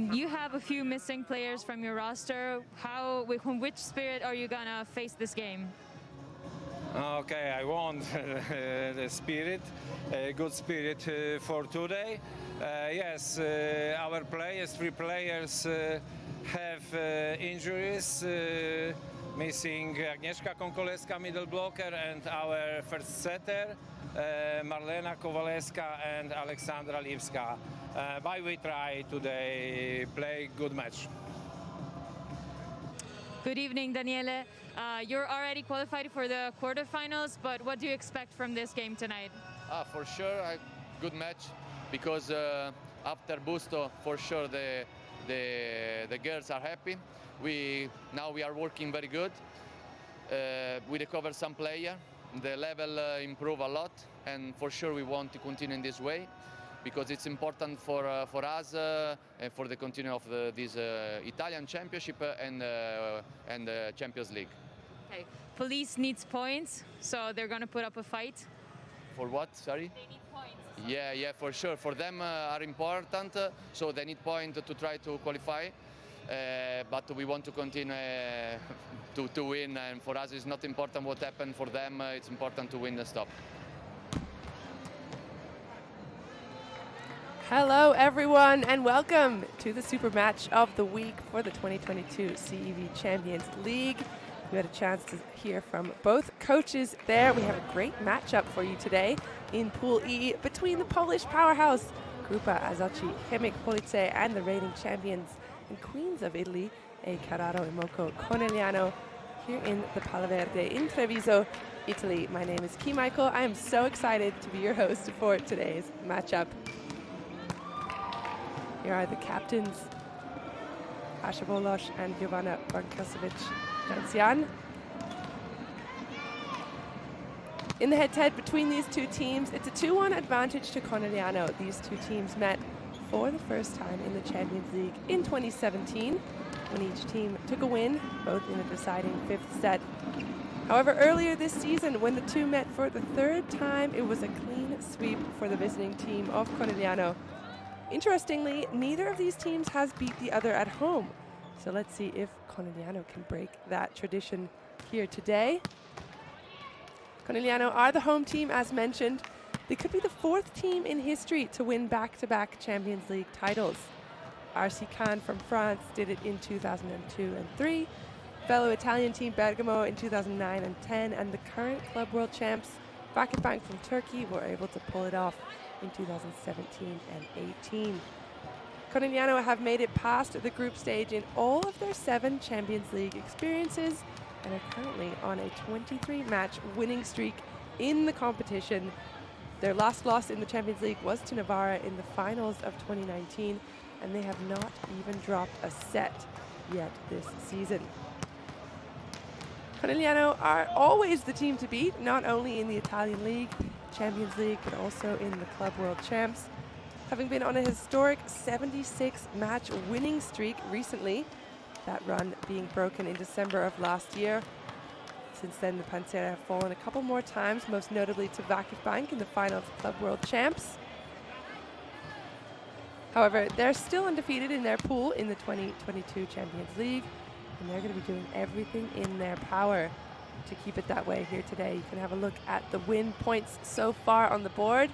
You have a few missing players from your roster. With which spirit are you gonna face this game? Okay, I want the spirit, a good spirit for today. Yes, our players, 3 players have injuries, missing Agnieszka Konkoleska, middle blocker, and our first setter, Marlena Kowaleska and Aleksandra Lipska. But we try today play good match. Good evening, Daniele. You're already qualified for the quarterfinals, but what do you expect from this game tonight? For sure, a good match, because after Busto, for sure the girls are happy. Now we are working very good. We recover some player. The level improve a lot, and for sure we want to continue in this way, because it's important for us and for the continue of this Italian championship and Champions League. Okay. Police needs points, so they're going to put up a fight. For what? Sorry? They need points. Yeah, for sure. For them are important, so they need points to try to qualify. But we want to continue to win, and for us it's not important what happened for them. It's important to win the stop. Hello everyone, and welcome to the super match of the week for the 2022 CEV Champions League. We had a chance to hear from both coaches there. We have a great matchup for you today in Pool E between the Polish powerhouse Grupa Azoty Chemik Police and the reigning champions and queens of Italy, a Carraro Imoco CONEGLIANO, here in the Pala Verde in Treviso, Italy. My name is Key Michael. I am so excited to be your host for today's matchup. Here are the captains, Asha Volosh and Jovana Brankosevic-Jancian. In the head-to-head between these two teams, it's a 2-1 advantage to Conegliano. These two teams met for the first time in the Champions League in 2017, when each team took a win, both in a deciding 5th set. However, earlier this season, when the two met for the 3rd time, it was a clean sweep for the visiting team of Conegliano. Interestingly, neither of these teams has beat the other at home. So let's see if Conegliano can break that tradition here today. Conegliano are the home team, as mentioned. They could be the 4th team in history to win back-to-back Champions League titles. RC Cannes from France did it in 2002 and 3. fellow Italian team Bergamo in 2009 and 10, and the current club world champs Vakifbank from Turkey were able to pull it off in 2017 and 18. Conegliano have made it past the group stage in all of their 7 Champions League experiences and are currently on a 23-match winning streak in the competition. Their last loss in the Champions League was to Navarra in the finals of 2019, and they have not even dropped a set yet this season. Conegliano are always the team to beat, not only in the Italian League, Champions League, but also in the Club World Champs, having been on a historic 76-match winning streak recently, that run being broken in December of last year. Since then, the Panzera have fallen a couple more times, most notably to Vakifbank in the final of the Club World Champs. However, they're still undefeated in their pool in the 2022 Champions League, and they're going to be doing everything in their power to keep it that way here today. You can have a look at the win points so far on the board.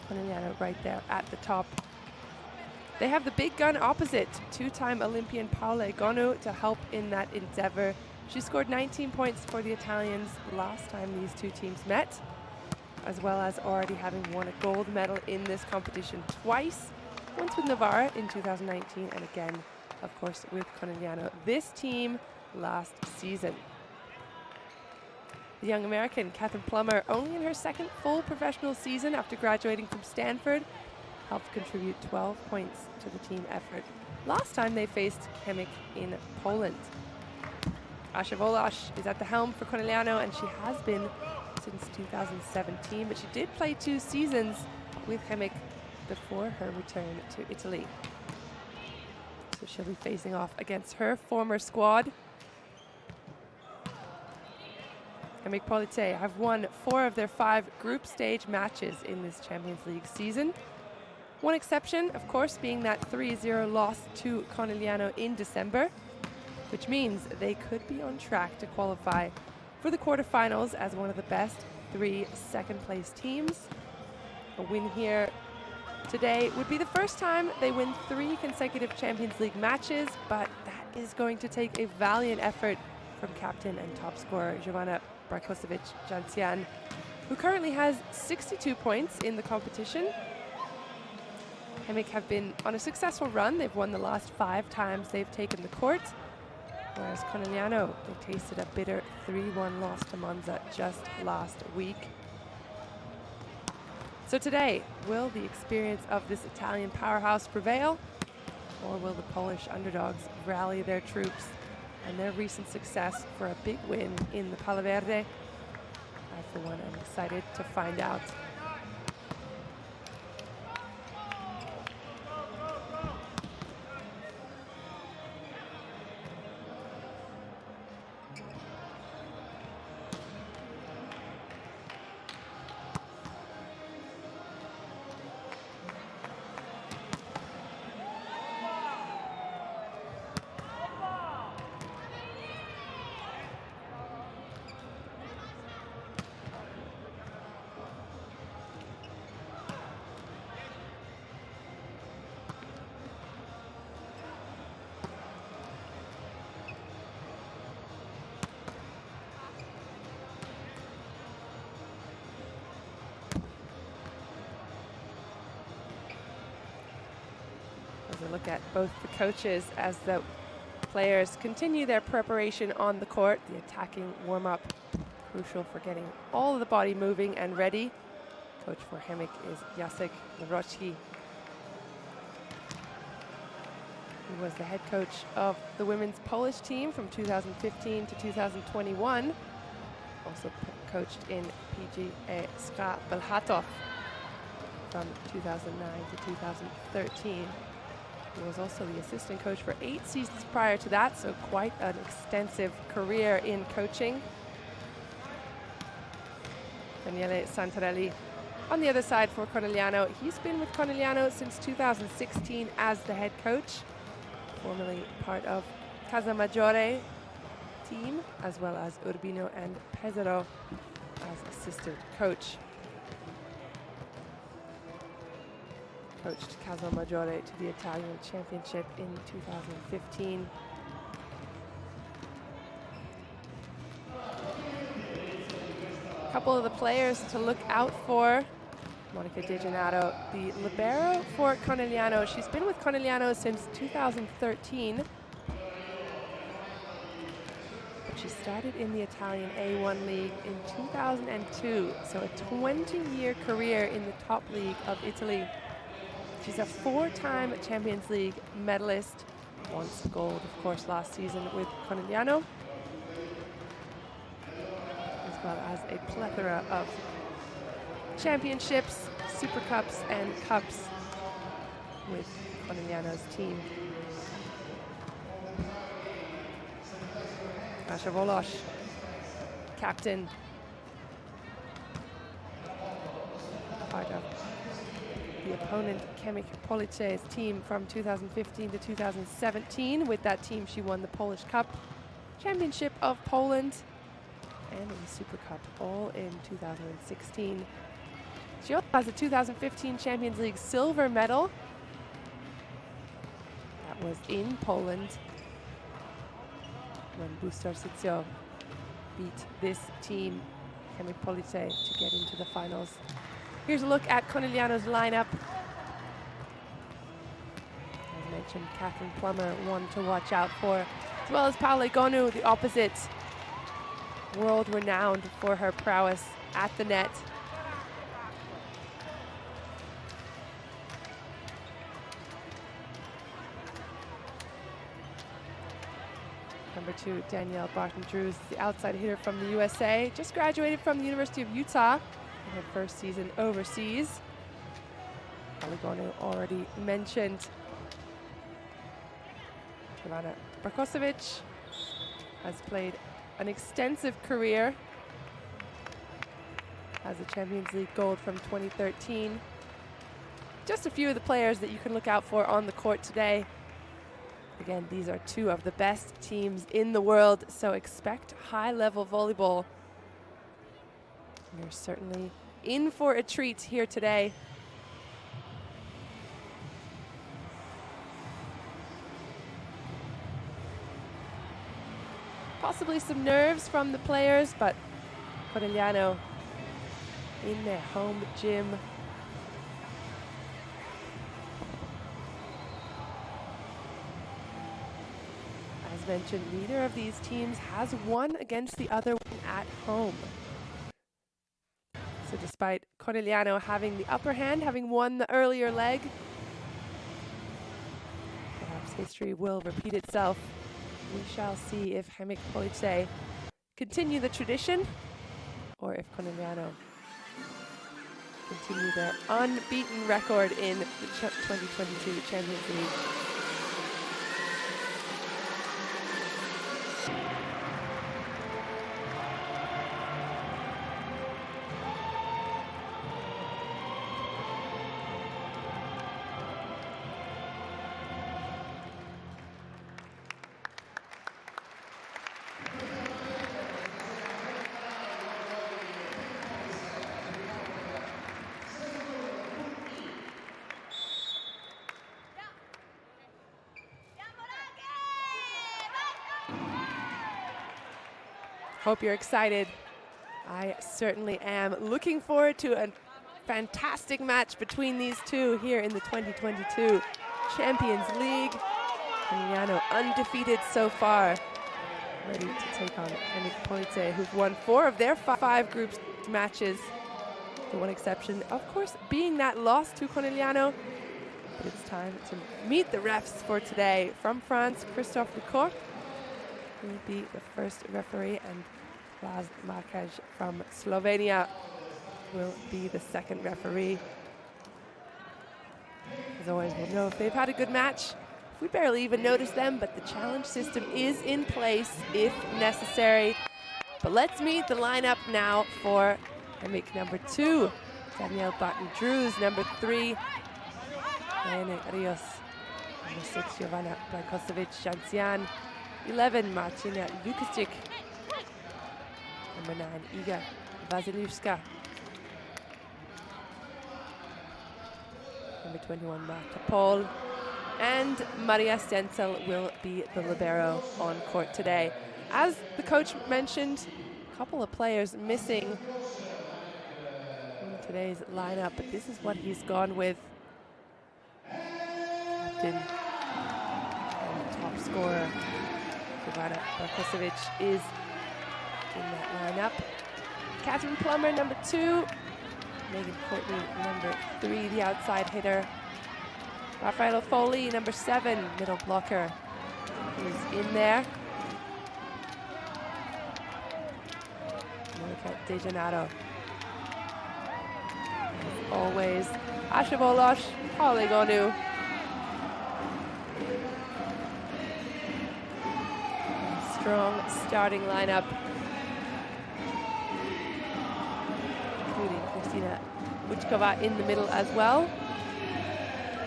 Conegliano right there at the top. They have the big gun opposite, 2-time Olympian Paola Egonu, to help in that endeavor. She scored 19 points for the Italians last time these two teams met, as well as already having won a gold medal in this competition twice, once with Navarra in 2019 and again, of course, with Conegliano this team last season. The young American, Catherine Plummer, only in her second full professional season after graduating from Stanford, helped contribute 12 points to the team effort. Last time they faced Chemik in Poland. Asha Volash is at the helm for Conegliano, and she has been since 2017, but she did play 2 seasons with Chemik before her return to Italy. So she'll be facing off against her former squad. Chemik Polite have won 4 of their 5 group stage matches in this Champions League season. One exception, of course, being that 3-0 loss to Conegliano in December, which means they could be on track to qualify for the quarterfinals as one of the best 3 second-place teams. A win here today would be the first time they win 3 consecutive Champions League matches, but that is going to take a valiant effort from captain and top scorer Jovana Brakosevic-Jancian, who currently has 62 points in the competition. Chemik have been on a successful run. They've won the last 5 times they've taken the court, whereas Conegliano, they tasted a bitter 3-1 loss to Monza just last week. So today, will the experience of this Italian powerhouse prevail, or will the Polish underdogs rally their troops and their recent success for a big win in the Pala Verde? I, for one, am excited to find out. A look at both the coaches as the players continue their preparation on the court. The attacking warm-up, crucial for getting all of the body moving and ready. Coach for Chemik is Jacek Nawrocki. He was the head coach of the women's Polish team from 2015 to 2021. Also coached in PGA SKA Bełchatów from 2009 to 2013. He was also the assistant coach for 8 seasons prior to that, so quite an extensive career in coaching. Daniele Santarelli on the other side for Conegliano. He's been with Conegliano since 2016 as the head coach, formerly part of Casamaggiore team, as well as Urbino and Pesaro as assistant coach. Coached Casamaggiore to the Italian Championship in 2015. A couple of the players to look out for. Monica De Gennaro, the libero for Conegliano. She's been with Conegliano since 2013. But she started in the Italian A1 league in 2002. So a 20-year career in the top league of Italy. She's a 4-time Champions League medalist. Once gold, of course, last season with Conegliano. As well as a plethora of championships, Super Cups, and Cups with Conegliano's team. Asha Volosh, captain, part of the opponent Chemik Police's team from 2015 to 2017. With that team, she won the Polish Cup, Championship of Poland, and the Super Cup, all in 2016. She also has a 2015 Champions League silver medal. That was in Poland when Bustor Sizio beat this team, Chemik Police, to get into the finals. Here's a look at Conegliano's lineup. As mentioned, Catherine Plummer, one to watch out for, as well as Paola Gonu, the opposite, world-renowned for her prowess at the net. Number 2, Danielle Barton-Drews, the outside hitter from the USA, just graduated from the University of Utah in her first season overseas. Poligonu already mentioned. Ivana Barkosevic has played an extensive career as a Champions League gold from 2013. Just a few of the players that you can look out for on the court today. Again, these are two of the best teams in the world, so expect high-level volleyball. You're certainly in for a treat here today. Possibly some nerves from the players, but Conegliano in their home gym. As mentioned, neither of these teams has won against the other one at home. So despite Conegliano having the upper hand, having won the earlier leg, perhaps history will repeat itself. We shall see if Chemik Police continue the tradition or if Conegliano continue their unbeaten record in the 2022 Champions League. Hope you're excited. I certainly am. Looking forward to a fantastic match between these two here in the 2022 Champions League. Conegliano undefeated so far, ready to take on Chemik Police, who've won 4 of their 5 group matches. The one exception, of course, being that loss to Conegliano. But it's time to meet the refs for today. From France, Christophe Lecourt will be the first referee, and Laz Marquez from Slovenia will be the second referee. As always, we'll know if they've had a good match. We barely even notice them, but the challenge system is in place if necessary. But let's meet the lineup now for Chemik. Number 2, Danielle Barton-Drews. Number 3, Irene Rios. Number 6, Giovanna Brankosevic-Jancian. 11, Martina Lukasic. Number 9, Iga Vasilievska. Number 21, Marta Paul. And Maria Stenzel will be the libero on court today. As the coach mentioned, couple of players missing in today's lineup, but this is what he's gone with. Captain and top scorer Ivana Barkosevic is in that lineup. Catherine Plummer, number 2. Megan Courtney, number 3, the outside hitter. Raffaello Foley, number 7, middle blocker, is in there. Monica De Gennaro. As always, Asha Volosh, Polygonu. Strong starting lineup, including Kristina Vučková in the middle as well.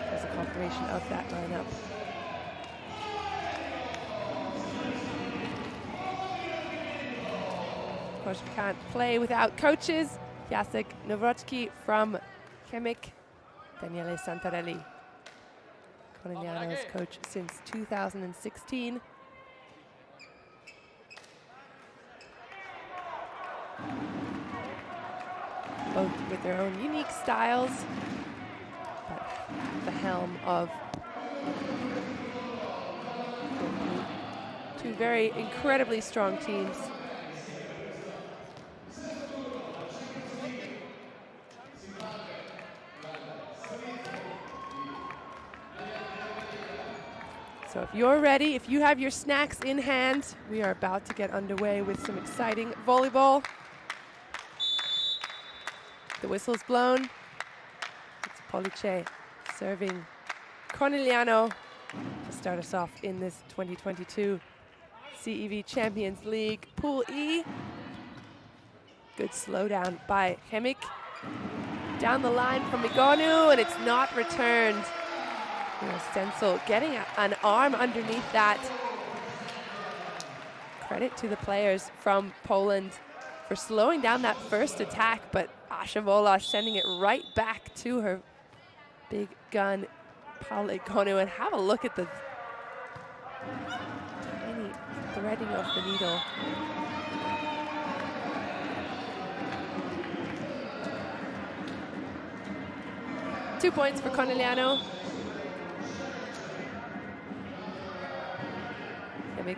There's a confirmation of that lineup. Of course, we can't play without coaches. Jacek Nowrotsky from Chemik, Daniele Santarelli, Conegliano's coach since 2016. Both with their own unique styles, but the helm of two very incredibly strong teams. So if you're ready, if you have your snacks in hand, we are about to get underway with some exciting volleyball. The whistle's blown. It's Police serving Conegliano to start us off in this 2022 CEV Champions League Pool E. Good slowdown by Chemik. Down the line from Migonu, and it's not returned. Stencil getting an arm underneath that. Credit to the players from Poland for slowing down that first attack, but Asha Volosh sending it right back to her big gun, Polygonu, and have a look at the tiny threading of the needle. Two points for Conegliano. Chemik,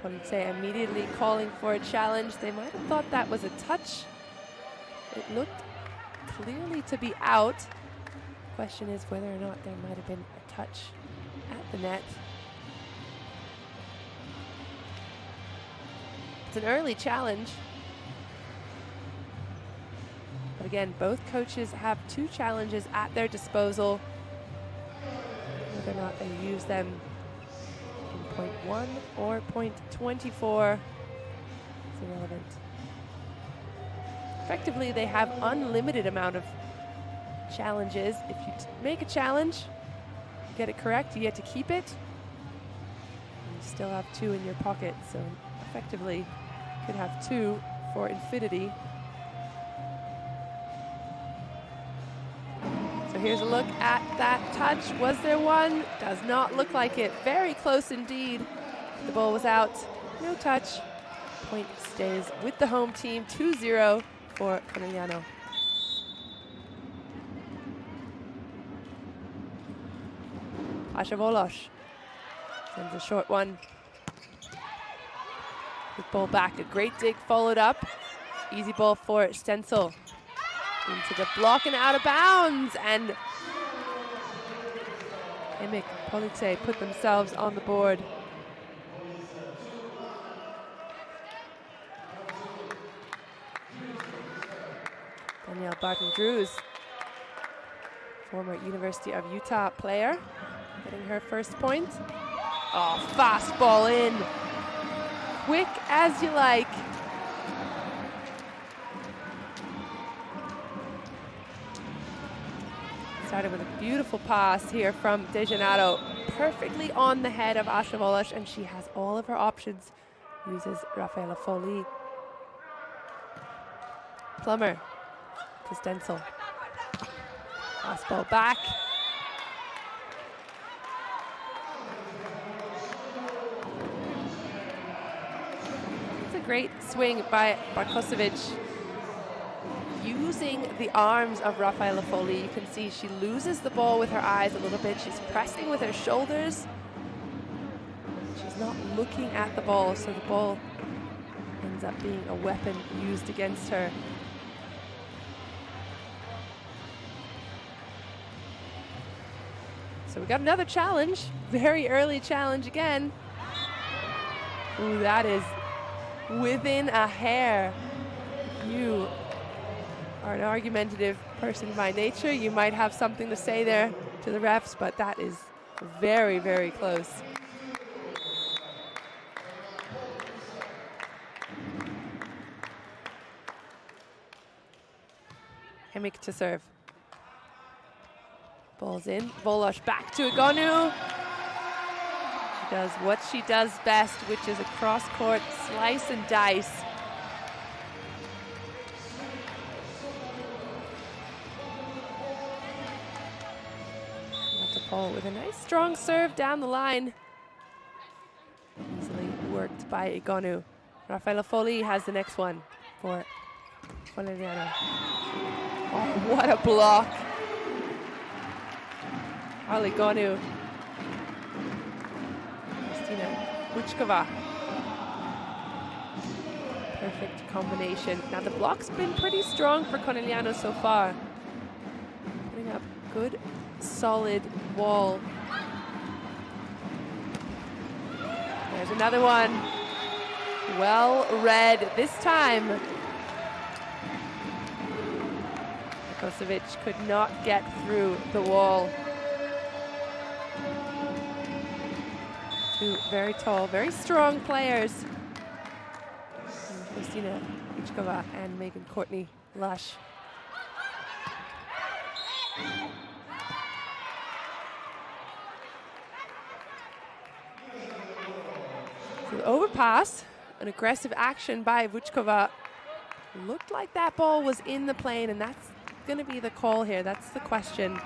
Police immediately calling for a challenge. They might have thought that was a touch. It looked clearly to be out. Question is whether or not there might have been a touch at the net. It's an early challenge. But again, both coaches have 2 challenges at their disposal. Whether or not they use them in point 1 or point 24 is irrelevant. Effectively, they have unlimited amount of challenges. If you make a challenge, you get it correct, you get to keep it. And you still have 2 in your pocket, so effectively, you could have 2 for infinity. So here's a look at that touch. Was there one? Does not look like it. Very close indeed. The ball was out. No touch. Point stays with the home team. 2-0 for Conegliano. Asha Volosh sends a short one. Good ball back. A great dig followed up. Easy ball for Stencil. Into the block and out of bounds. And Chemik, Police put themselves on the board. Danielle Barton-Drews, former University of Utah player, getting her first point. Oh, fast ball in. Quick as you like. Started with a beautiful pass here from De Gennaro, perfectly on the head of Asha Volosh, and she has all of her options. Uses Raffaella Foley. Plummer to Stencil. Pass ball back. It's a great swing by Barkosevic. Using the arms of Rafaela Foley, you can see she loses the ball with her eyes a little bit. She's pressing with her shoulders. She's not looking at the ball, so the ball ends up being a weapon used against her. So we got another challenge, very early challenge again. Ooh, that is within a hair. You are an argumentative person by nature. You might have something to say there to the refs, but that is very, very close. Chemik to serve. Ball's in. Volosh back to Igonu. She does what she does best, which is a cross-court slice and dice. Paul with a nice strong serve down the line. Easily worked by Igonu. Rafaela Foley has the next one for Corneliano. Oh, what a block. Igonu. Kristina Vučková. Perfect combination. Now the block's been pretty strong for Corneliano so far. Putting up good, solid wall. There's another one. Well read this time. Kosovic could not get through the wall. Two very tall, very strong players. Kristina Vučková and Megan Courtney Lush. So the overpass, an aggressive action by Vučková. Looked like that ball was in the plane, and that's going to be the call here. That's the question.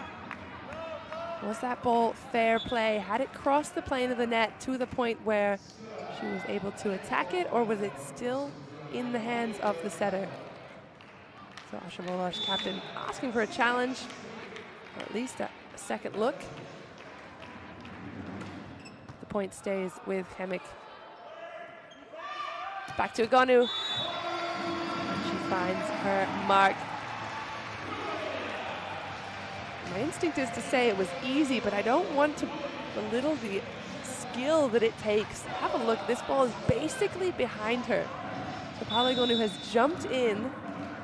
Was that ball fair play? Had it crossed the plane of the net to the point where she was able to attack it, or was it still in the hands of the setter? So Asha Volosh, captain, asking for a challenge, or at least a second look. The point stays with Chemik. Back to Igonu. She finds her mark. My instinct is to say it was easy, but I don't want to belittle the skill that it takes. Have a look, this ball is basically behind her. So Paola Igonu has jumped in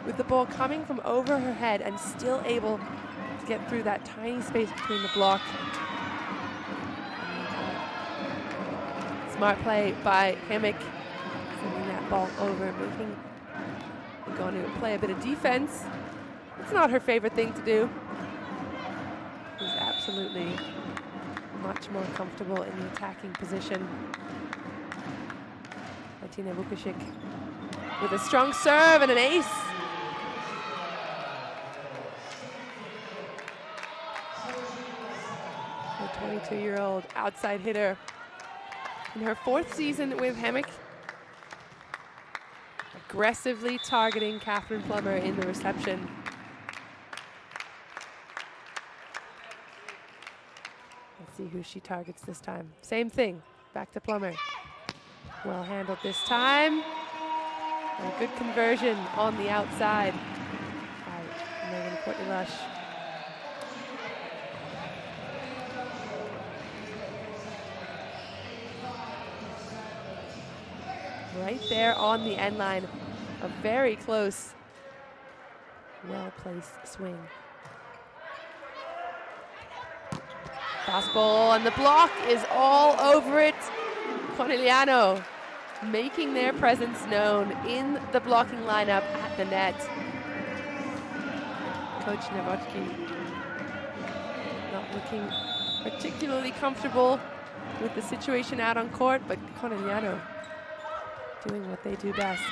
with the ball coming from over her head and still able to get through that tiny space between the block. Smart play by Chemik, sending that ball over, making Igonu play a bit of defense. It's not her favorite thing to do. She's absolutely much more comfortable in the attacking position. Martina Vukovic with a strong serve and an ace. The 22-year-old outside hitter in her 4th season with Chemik, aggressively targeting Catherine Plummer in the reception. Let's see who she targets this time. Same thing, back to Plummer. Well handled this time. And a good conversion on the outside by Megan Courtney Lush. Right there on the end line. A very close, well-placed swing. Fastball, and the block is all over it. Corneliano making their presence known in the blocking lineup at the net. Coach Novotny not looking particularly comfortable with the situation out on court, but Corneliano doing what they do best.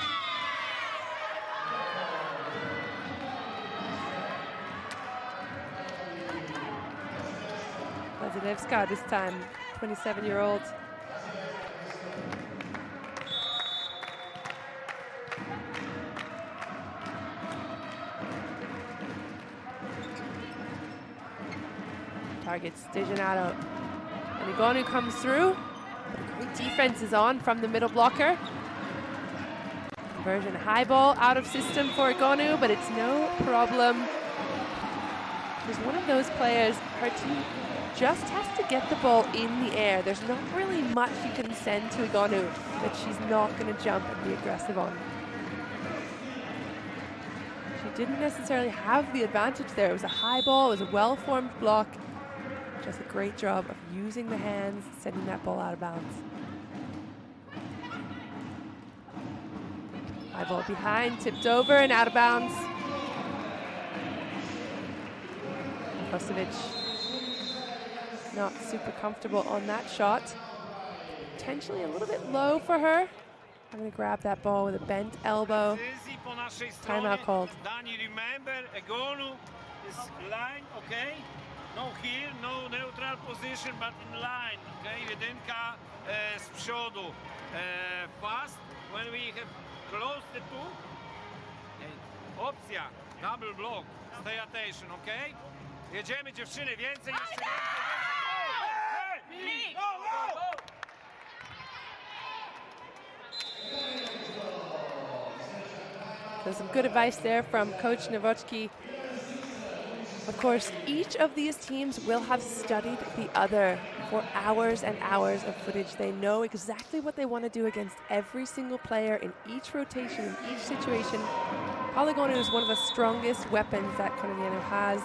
Lazarevska this time, 27-year-old. Targets Dejanado. And Igonu comes through. Great defense is on from the middle blocker. Conversion high ball out of system for Igonu, but it's no problem. She's one of those players, her team just has to get the ball in the air. There's not really much you can send to Igonu that she's not going to jump and be aggressive on. She didn't necessarily have the advantage there. It was a high ball, it was a well-formed block. Just a great job of using the hands, sending that ball out of bounds. High ball behind, tipped over and out of bounds. Kosovic not super comfortable on that shot. Potentially a little bit low for her. I'm going to grab that ball with a bent elbow. Timeout called. Dani, remember, Igonu is line, okay? No here, no neutral position, but in line, okay? Jedynka z przodu. Fast, when we have closed the two. Opcja, double block, stay attention, okay? Jedziemy dziewczyny, więcej, jeszcze więcej. So some good advice there from Coach Nowotny. Of course, each of these teams will have studied the other for hours and hours of footage. They know exactly what they want to do against every single player in each rotation, in each situation. Igonu is one of the strongest weapons that Conegliano has.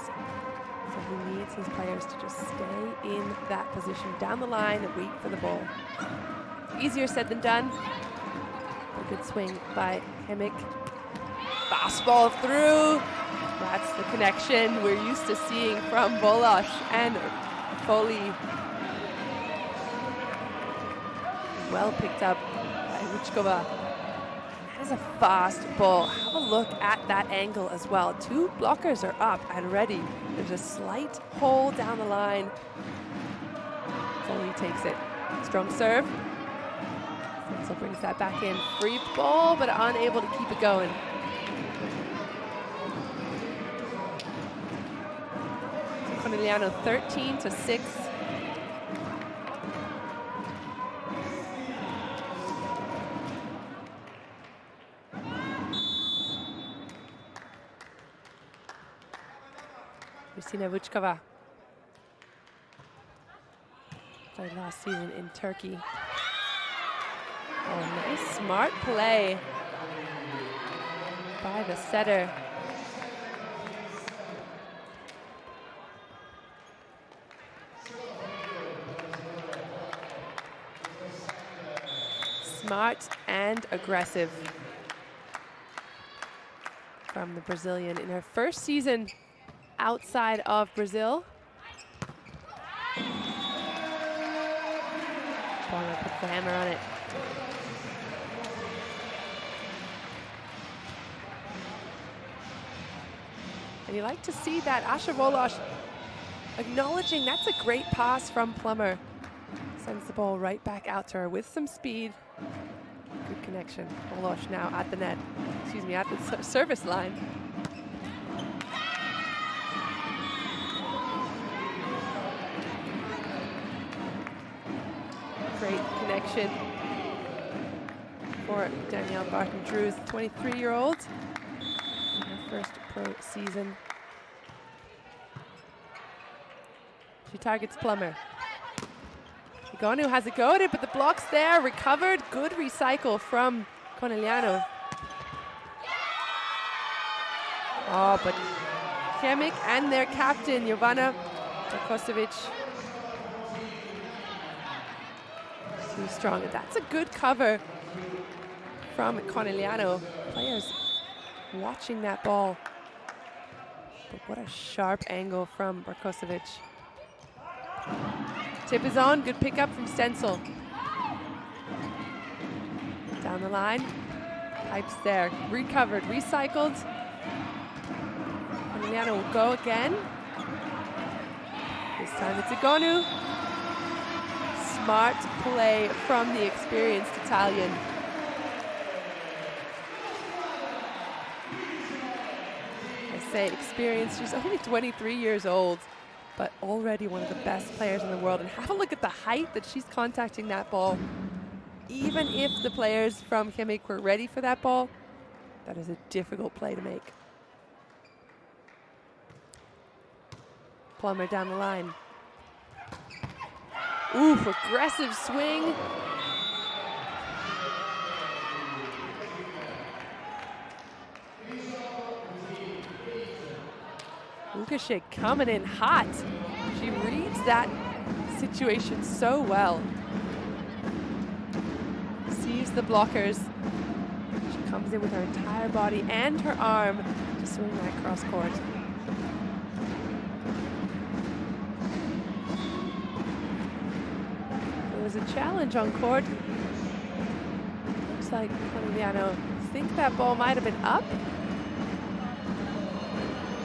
So he needs his players to just stay in that position down the line and wait for the ball. Easier said than done. A good swing by Chemik. Fastball through. That's the connection we're used to seeing from Volosh and Foley. Well picked up by Vučková. That is a fast ball. Have a look at that angle as well. Two blockers are up and ready. There's a slight hole down the line. Foley takes it. Strong serve. Stensel brings that back in. Free ball, but unable to keep it going. Conegliano 13-6. Kristina Vučková played last season in Turkey. Oh, nice smart play by the setter. Smart and aggressive from the Brazilian in her first season outside of Brazil. Bonner puts the hammer on it. And you like to see that Asha Volosh acknowledging that's a great pass from Plummer. Sends the ball right back out to her with some speed. Good connection. Volosh now at the net. Excuse me, at the service line. Great connection for Danielle Barton-Drews, 23-year-old. Her first pro season. She targets Plummer. Igonu has it goaded, but the block's there, recovered. Good recycle from Conegliano. Oh, but Chemik and their captain, Jovana Kosovic. Too strong. That's a good cover from Conegliano. Players watching that ball. But what a sharp angle from Barkosevic. Tip is on, good pickup from Stensel. Down the line, pipes there, recovered, recycled. Conegliano will go again. This time it's Igonu. Smart play from the experienced Italian. I say experienced, she's only 23 years old. but already one of the best players in the world. And have a look at the height that she's contacting that ball. Even if the players from Chemik were ready for that ball, that is a difficult play to make. Plummer down the line. Oof, aggressive swing. Lukashik coming in hot. She reads that situation so well. Sees the blockers. She comes in with her entire body and her arm to swing that cross court. There was a challenge on court. Looks like Conegliano think that ball might have been up.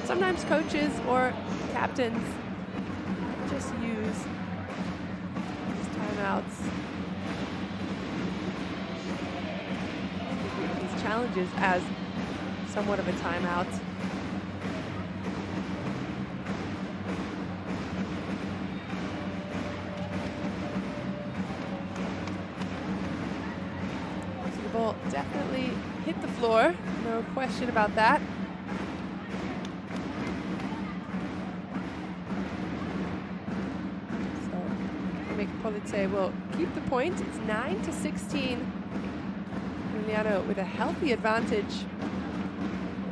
Sometimes coaches or captains just use these timeouts, these challenges as somewhat of a timeout. So the ball definitely hit the floor, no question about that. Polite will keep the point. It's 9-16. Conegliano with a healthy advantage.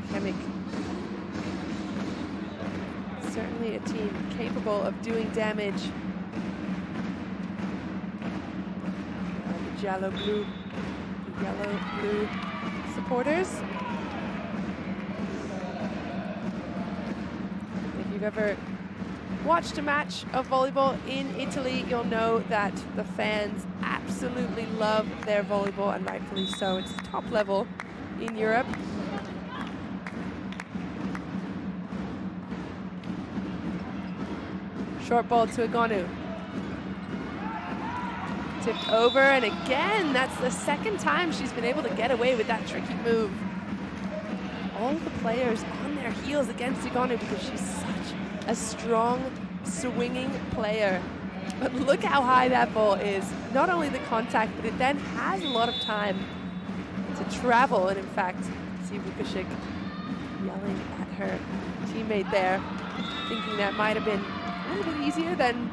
Chemik, certainly a team capable of doing damage. The yellow-blue supporters. If you've ever watched a match of volleyball in Italy, you'll know that the fans absolutely love their volleyball, and rightfully so. It's top level in Europe. Short ball to Agonu. Tipped over, and again, that's the second time she's been able to get away with that tricky move. All the players on their heels against Agonu because she's such a strong swinging player. But look how high that ball is. Not only the contact, but it then has a lot of time to travel. And in fact, see Lukashik yelling at her teammate there, thinking that might have been a little bit easier than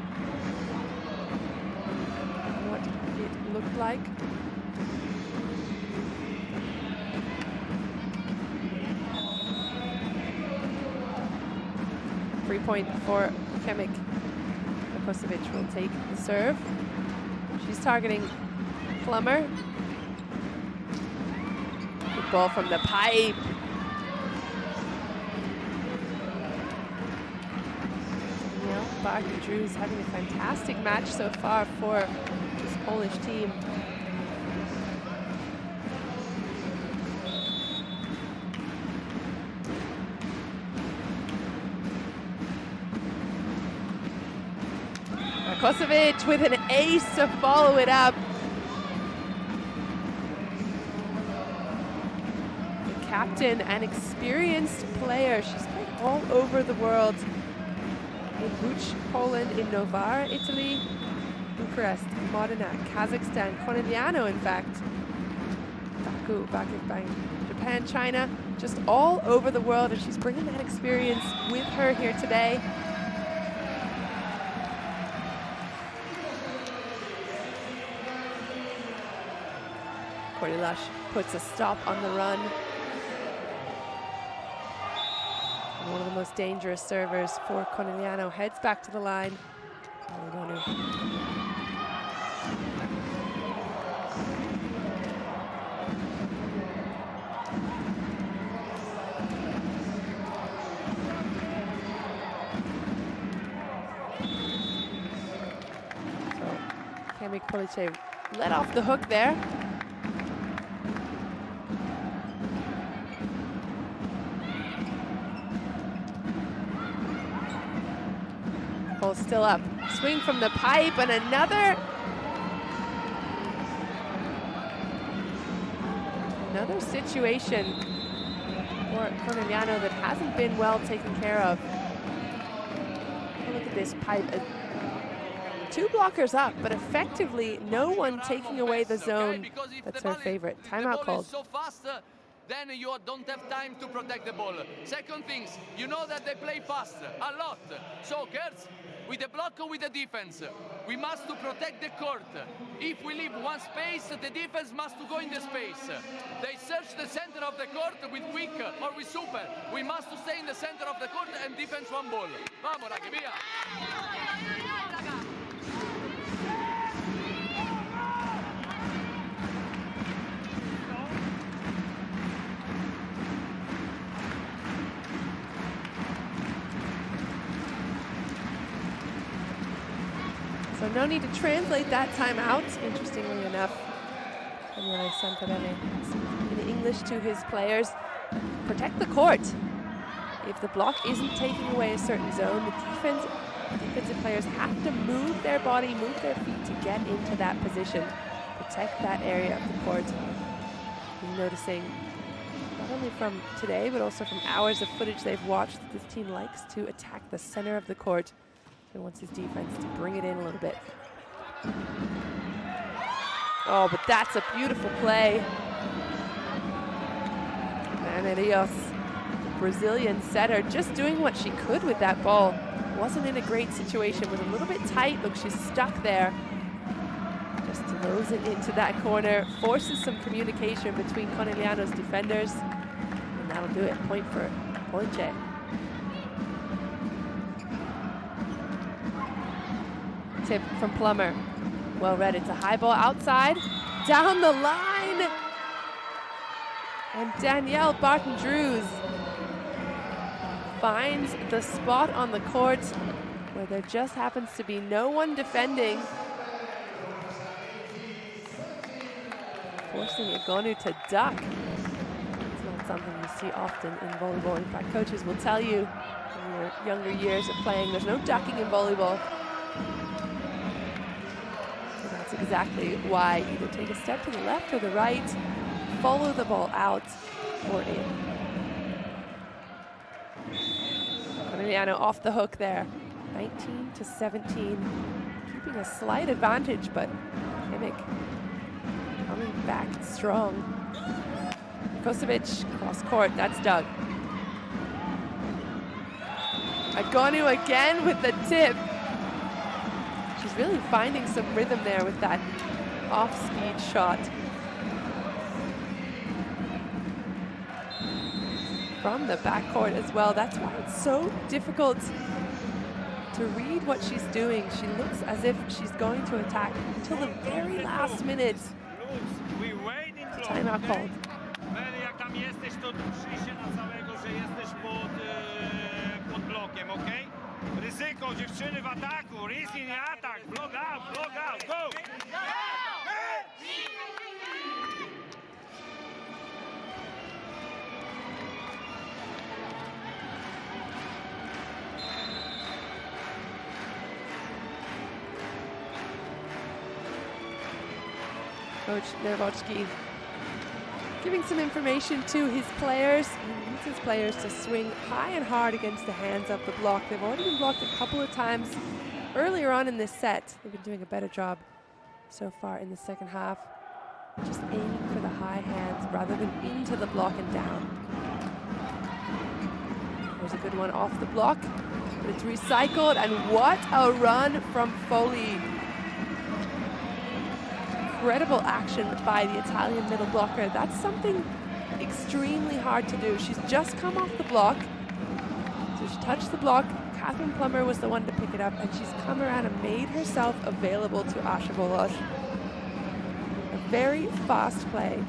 what it looked like. Free point for Chemik. Kosovic will take the serve. She's targeting Plummer. Good ball from the pipe. Barker Drew's having a fantastic match so far for this Polish team. Kosovic with an ace to follow it up. The captain, an experienced player. She's played all over the world. In Buch, Poland, in Novara, Italy, Bucharest, Modena, Kazakhstan, Conegliano, in fact, Baku, Japan, China, just all over the world, and she's bringing that experience with her here today. Kordilash puts a stop on the run. And one of the most dangerous servers for Conegliano heads back to the line. So Chemik Police let off the hook there. Ball still up. Swing from the pipe and another situation for Conegliano that hasn't been well taken care of. Look at this pipe. 2 blockers up, but effectively no one taking away the zone. That's her favorite. Timeout called. So fast, then you don't have time to protect the ball. Second things, you know that they play fast, a lot. So girls, with the block or with the defense, we must to protect the court. If we leave one space, the defense must to go in the space. They search the center of the court with quick or with super. We must to stay in the center of the court and defense one ball. Vamos, ragazzi, via! So no need to translate that timeout, interestingly enough. Daniele Santarelli in English to his players. Protect the court. If the block isn't taking away a certain zone, the defensive players have to move their body, move their feet to get into that position. Protect that area of the court. You're noticing, not only from today, but also from hours of footage they've watched, that this team likes to attack the center of the court. And wants his defense to bring it in a little bit. Oh, but that's a beautiful play. Ana Rios, the Brazilian setter, just doing what she could with that ball. Wasn't in a great situation, was a little bit tight. Look, she's stuck there. Just throws it into that corner, forces some communication between Conegliano's defenders. And that'll do it. Point for Ponce. Tip from Plummer. Well read. It's a high ball outside. Down the line. And Danielle Barton-Drews finds the spot on the court where there just happens to be no one defending. Forcing Egonu to duck. It's not something you see often in volleyball. In fact, coaches will tell you in your younger years of playing, there's no ducking in volleyball. That's exactly why. Either take a step to the left or the right, follow the ball out or in. Conegliano off the hook there. 19-17, keeping a slight advantage, but Chemik coming back strong. Kosovic, cross court, that's Doug. Egonu again with the tip. She's really finding some rhythm there with that off-speed shot. From the backcourt as well. That's why it's so difficult to read what she's doing. She looks as if she's going to attack until the very last minute. Timeout called. Ryzyko, dziewczyny w ataku, risking atak, block out, go! Coach Nervochki giving some information to his players. He needs his players to swing high and hard against the hands of the block. They've already been blocked a couple of times earlier on in this set. They've been doing a better job so far in the second half. Just aiming for the high hands rather than into the block and down. There's a good one off the block, but it's recycled, and what a run from Foley. Incredible action by the Italian middle blocker. That's something extremely hard to do. She's just come off the block. So she touched the block. Catherine Plummer was the one to pick it up, and she's come around and made herself available to Asha Volos. A very fast play.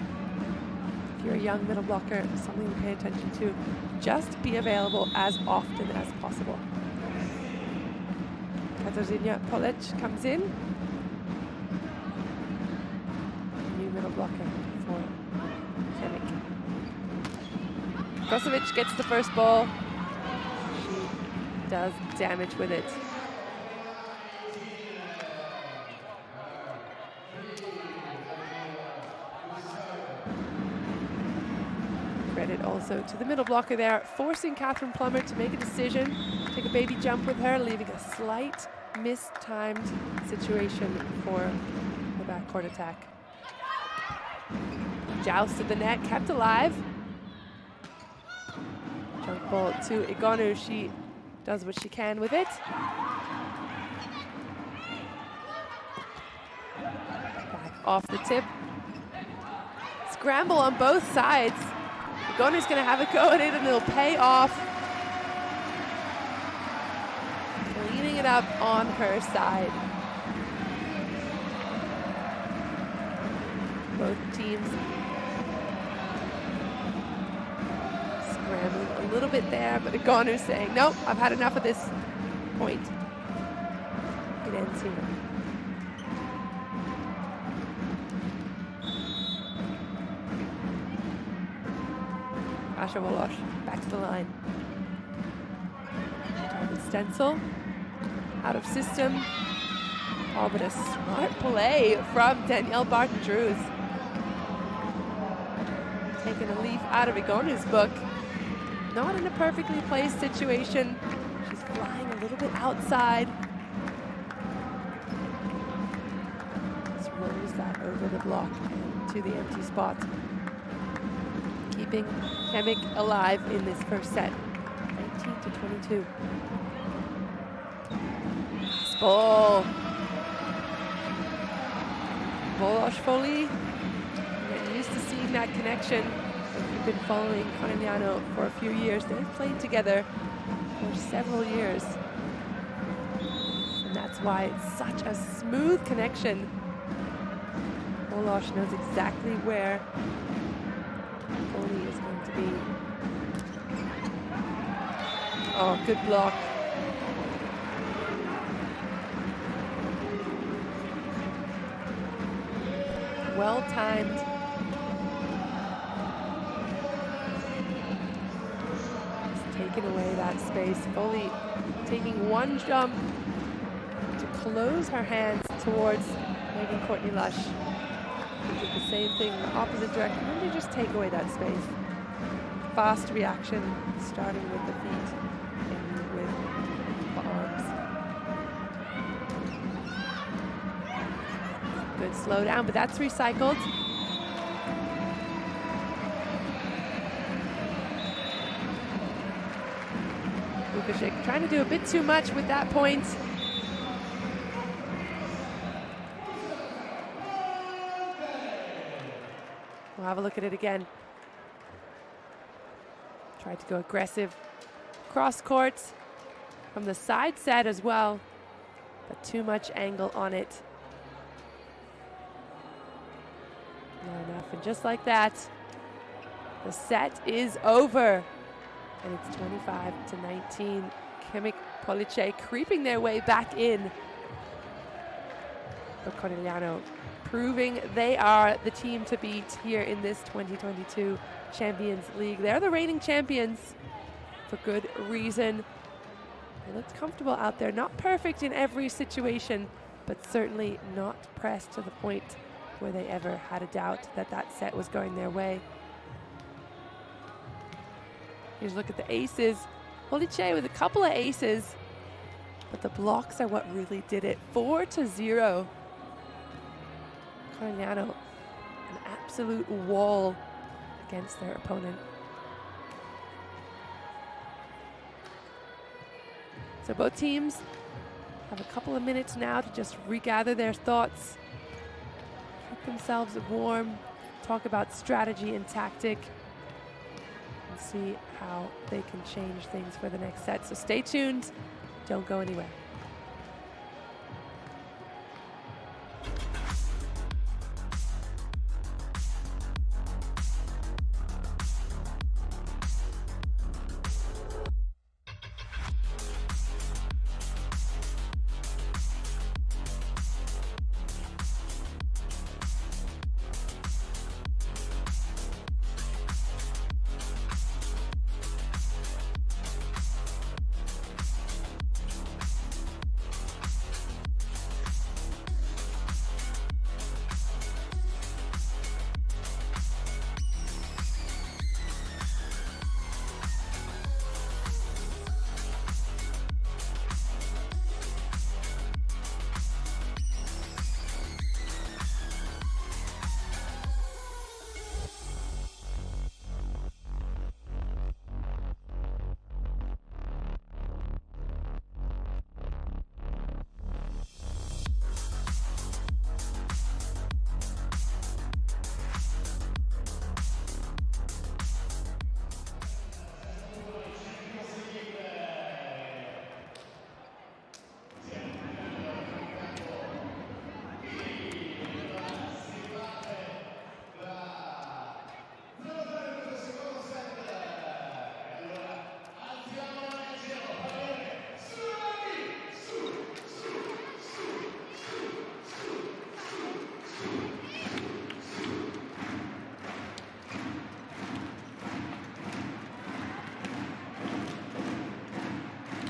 If you're a young middle blocker, something to pay attention to. Just be available as often as possible. Katarzyna Polec comes in. Middle blocker for Chemik. Kosovic gets the first ball. She does damage with it. Credit also to the middle blocker there, forcing Catherine Plummer to make a decision. Take a baby jump with her, leaving a slight mistimed situation for the backcourt attack. Joust at the net, kept alive. Jump ball to Igonu. She does what she can with it. Back off the tip. Scramble on both sides. Igonu's going to have a go at it and it'll pay off. Cleaning it up on her side. Both teams scrambling a little bit there, but Igonu's saying, nope, I've had enough of this point. It ends here. Asha Wolosh back to the line. Target stencil. Out of system. Oh, but a smart play from Danielle Barton-Drews. Taking a leaf out of Igonu's book. Not in a perfectly placed situation. She's flying a little bit outside. Just rolls that over the block to the empty spot. Keeping Chemik alive in this first set. 19-22. Ball. Wolosh Foley. Getting used to seeing that connection. If you've been following Conegliano for a few years, they've played together for several years. And that's why it's such a smooth connection. Wolosh knows exactly where Foley is going to be. Oh, good block. Well timed. Just taking away that space. Foley taking one jump to close her hands towards Megan Courtney Lush. She did the same thing in the opposite direction. Really just take away that space. Fast reaction, starting with the feet and with the arms. Good slow down, but that's recycled. Lukashik trying to do a bit too much with that point. We'll have a look at it again. Tried to go aggressive cross court from the side set as well, but too much angle on it. Not enough, and just like that, the set is over. And it's 25-19. Chemik Police creeping their way back in. But Conegliano proving they are the team to beat here in this 2022 Champions League. They're the reigning champions for good reason. They looked comfortable out there, not perfect in every situation, but certainly not pressed to the point where they ever had a doubt that that set was going their way. Here's a look at the aces. Police with a couple of aces, but the blocks are what really did it. 4-0. Conegliano, an absolute wall against their opponent. So both teams have a couple of minutes now to just regather their thoughts, keep themselves warm, talk about strategy and tactic, and see how they can change things for the next set. So stay tuned, don't go anywhere.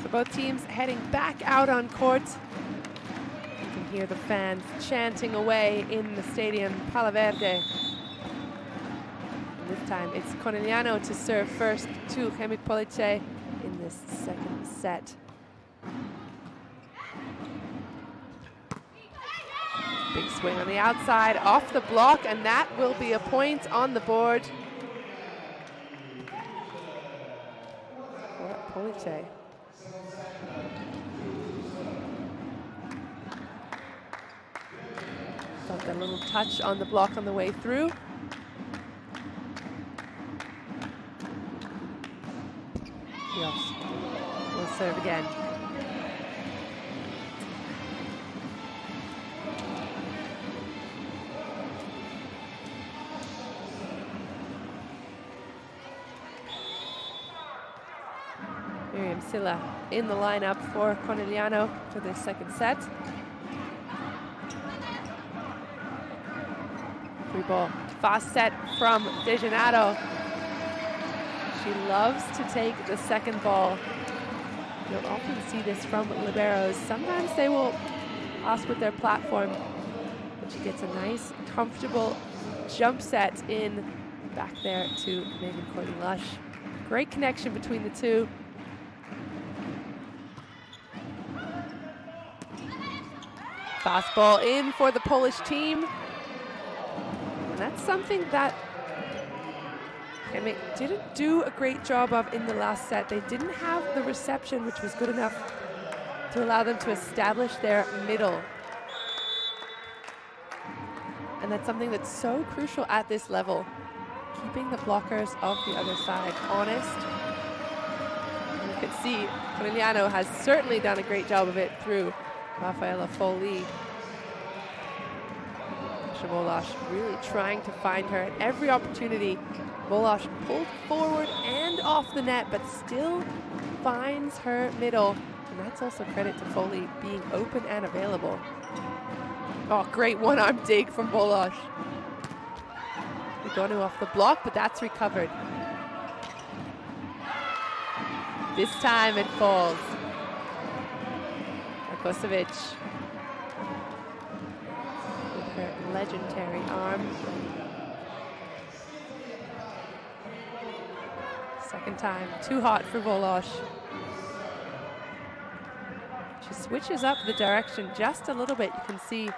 So both teams heading back out on court. You can hear the fans chanting away in the stadium, Pala Verde. This time it's Conegliano to serve first to Chemik Police in this second set. Big swing on the outside, off the block, and that will be a point on the board for Police. Got that little touch on the block on the way through. Yes, will serve again. Miriam Silla in the lineup for Conegliano for this second set. Free ball. Fast set from De Gennaro. She loves to take the second ball. You'll often see this from liberos. Sometimes they will pass with their platform, but she gets a nice, comfortable jump set in back there to Megan Courtney-Lush. Great connection between the two. Fast ball in for the Polish team. And that's something that Chemik didn't do a great job of in the last set. They didn't have the reception, which was good enough to allow them to establish their middle. And that's something that's so crucial at this level. Keeping the blockers of the other side honest. And you can see Conegliano has certainly done a great job of it through Rafaela Foley. Volosh really trying to find her at every opportunity. Volosh pulled forward and off the net, but still finds her middle. And that's also credit to Foley being open and available. Oh, great one-arm dig from Volosh. Ligonu off the block, but that's recovered. This time it falls. Markosevic with her legendary arm. Second time, too hot for Volosh. She switches up the direction just a little bit. You can see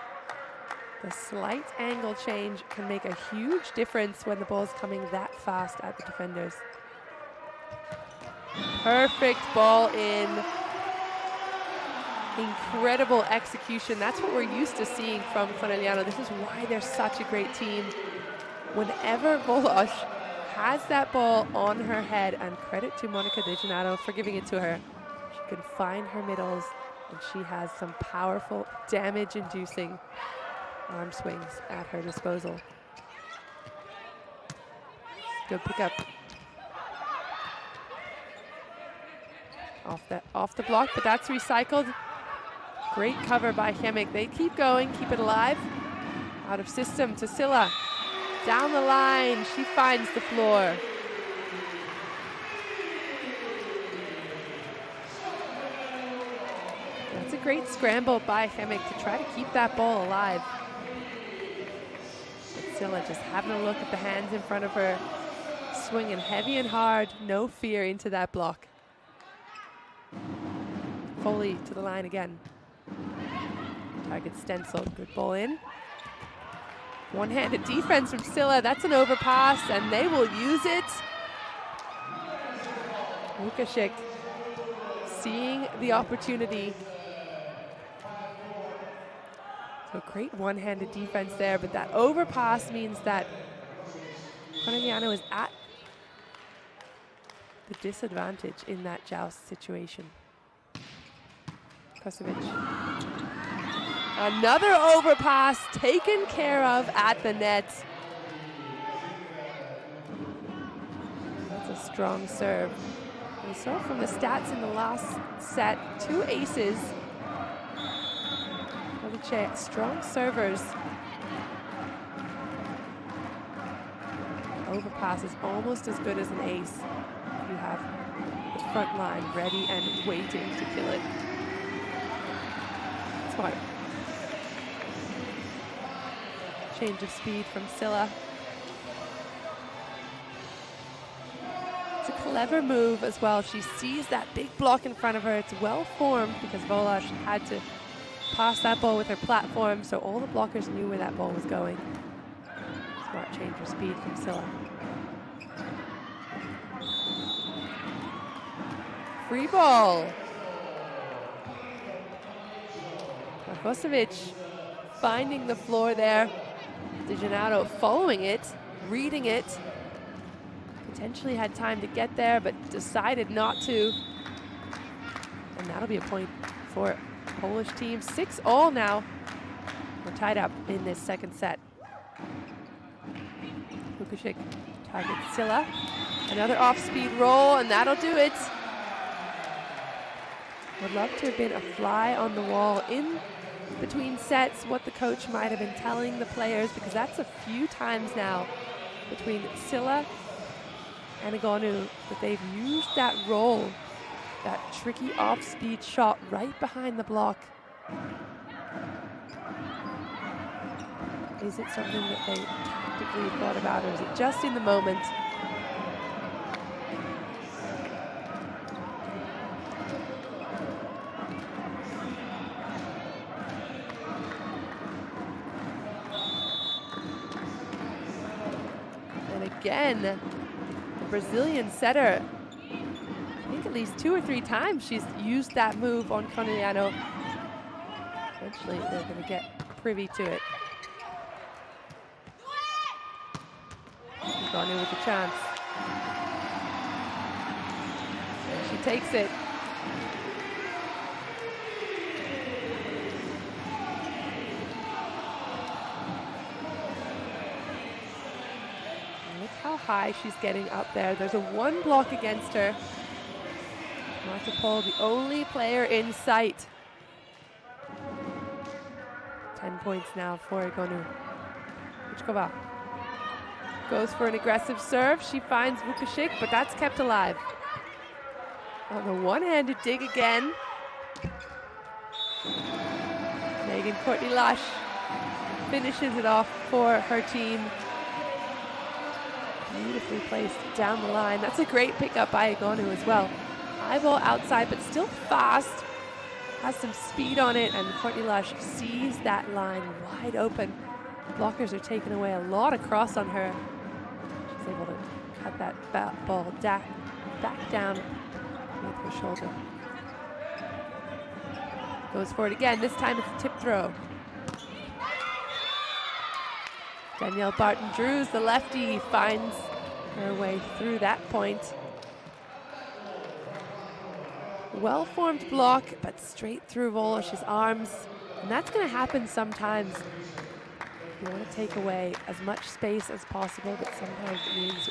the slight angle change can make a huge difference when the ball's coming that fast at the defenders. Perfect ball in. Incredible execution. That's what we're used to seeing from Conegliano. This is why they're such a great team. Whenever Volosh has that ball on her head, and credit to Monica De Gennaro for giving it to her, she can find her middles, and she has some powerful, damage-inducing arm swings at her disposal. Good pickup. Off the block, but that's recycled. Great cover by Chemik. They keep going, keep it alive. Out of system to Silla. Down the line, she finds the floor. That's a great scramble by Chemik to try to keep that ball alive. But Silla just having a look at the hands in front of her, swinging heavy and hard, no fear into that block. Foley to the line again. Target stencil, good ball in. One-handed defense from Silla, that's an overpass, and they will use it. Lukashik seeing the opportunity. So great one-handed defense there, but that overpass means that Conegliano is at the disadvantage in that joust situation. Kosovic. Another overpass taken care of at the net. That's a strong serve. We saw from the stats in the last set, 2 aces. Strong servers. Overpass. pass is almost as good as an ace. You have the front line ready and waiting to kill it. Smart. Change of speed from Scylla. It's a clever move as well. She sees that big block in front of her. It's well formed because Vola had to pass that ball with her platform, so all the blockers knew where that ball was going. Smart change of speed from Scylla. Free ball. Markosevic finding the floor there. De Gennaro following it, reading it. Potentially had time to get there, but decided not to. And that'll be a point for Polish team. 6-all now. We're tied up in this second set. Vukusic targets Scylla. Another off-speed roll, and that'll do it. Would love to have been a fly on the wall in between sets, what the coach might have been telling the players, because that's a few times now between Scylla and Egonu that they've used that roll, that tricky off-speed shot right behind the block. Is it something that they tactically thought about, or is it just in the moment? And again, the Brazilian setter, I think at least 2 or 3 times she's used that move on Conegliano. Eventually they're going to get privy to it. Egonu with the chance. And she takes it. Look how high she's getting up there. There's a 1 block against her. Marta Paul, the only player in sight. 10 points now for Egonu. Puchkova goes for an aggressive serve. She finds Vukusic, but that's kept alive. On the one-handed dig again. Megan Courtney-Lush finishes it off for her team. Beautifully placed down the line. That's a great pickup by Egonu as well. High ball outside, but still fast. Has some speed on it, and Courtney-Lush sees that line wide open. Blockers are taking away a lot of cross on her. She's able to cut that ball back down with her shoulder. Goes for it again. This time it's a tip throw. Danielle Barton-Drews, the lefty, finds her way through that point. Well-formed block, but straight through Volos's arms. And that's going to happen sometimes. You want to take away as much space as possible, but sometimes it means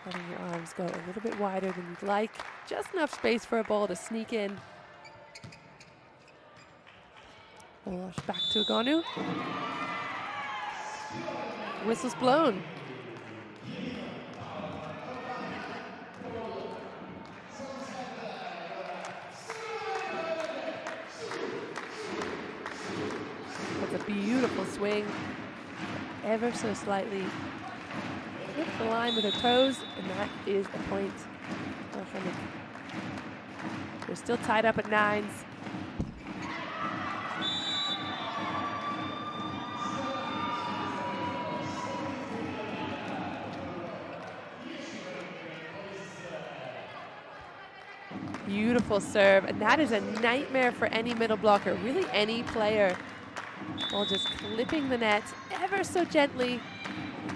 letting your arms go a little bit wider than you'd like. Just enough space for a ball to sneak in. Volos back to Egonu. Whistle's blown. That's a beautiful swing. Ever so slightly hit the line with her toes, and that is a point. They're still tied up at 9s. Beautiful serve, and that is a nightmare for any middle blocker, really any player. Ball just clipping the net ever so gently,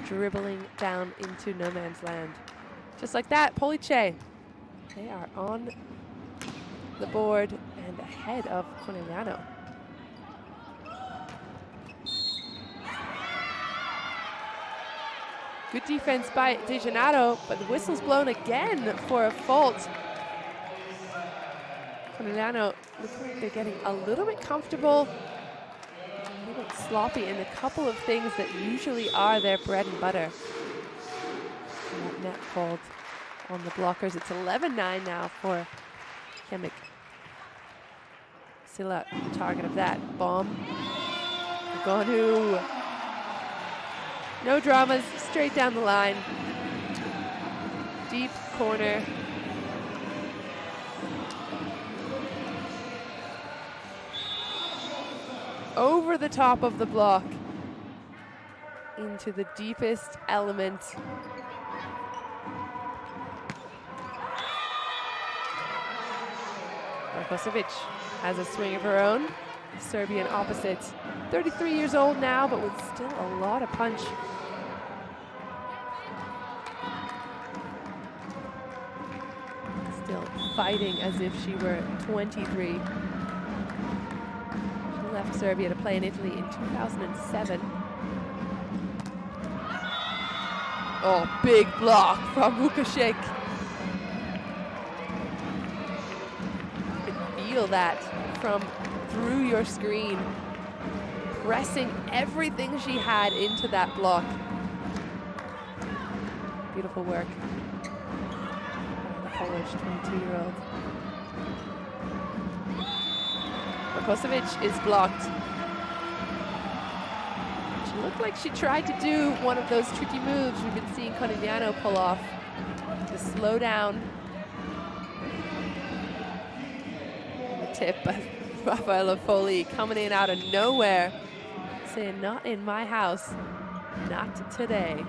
dribbling down into no man's land. Just like that, Police, they are on the board and ahead of Conegliano. Good defense by De Gennaro, but the whistle's blown again for a fault. Conegliano looking like they're getting a little bit comfortable, a little bit sloppy in a couple of things that usually are their bread and butter. That net called on the blockers. It's 11-9 now for Chemik. Silla, the target of that bomb. Igonu. No dramas, straight down the line. Deep corner. Over the top of the block. Into the deepest element. Markosevic has a swing of her own. Serbian opposite. 33 years old now, but with still a lot of punch. Still fighting as if she were 23. She left Serbia to play in Italy in 2007. Oh, big block from Vukašik. You can feel that from through your screen. Pressing everything she had into that block. Beautiful work. The Polish 22-year-old. Markosevic is blocked. She looked like she tried to do one of those tricky moves we've been seeing Conegliano pull off. The slow down. The tip by Rafaela Foley coming in out of nowhere. Saying, not in my house, not today.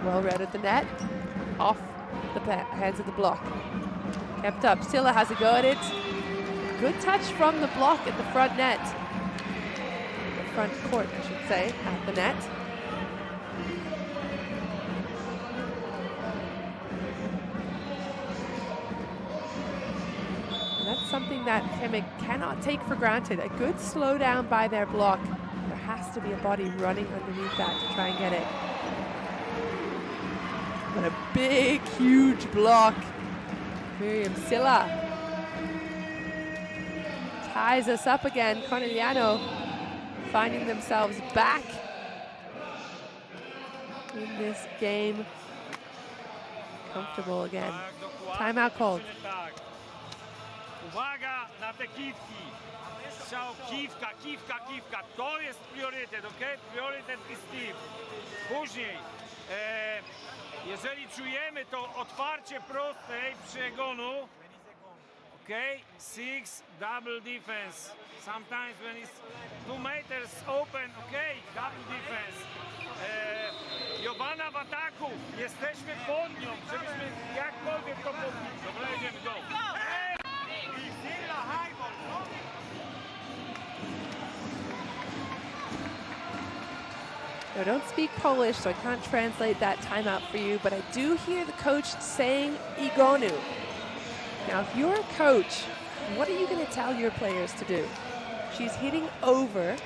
Well read at the net, off the hands of the block. Kept up, Silla has a go at it. Good touch from the block at the front net. The front court, I should say, at the net. That's something that Chemik cannot take for granted. A good slowdown by their block. There has to be a body running underneath that to try and get it. But a big, huge block. Miriam Silla ties us up again. Conegliano finding themselves back in this game. Comfortable again. Timeout called. Uwaga na te kiwki. Strzał, kiwka, kiwka, kiwka. To jest priorytet, ok? Priorytet i Steve. Później, jeżeli czujemy to otwarcie prostej przy egonu, ok? 6 double defense. Sometimes when it's 2 meters open, ok? Double defense. Jowanna w ataku. Jesteśmy pod nią, żebyśmy jakkolwiek to podbić. Dobra, jedziemy, go. I don't speak Polish, so I can't translate that timeout for you, but I do hear the coach saying Igonu. Now, if you're a coach, what are you going to tell your players to do? She's hitting over,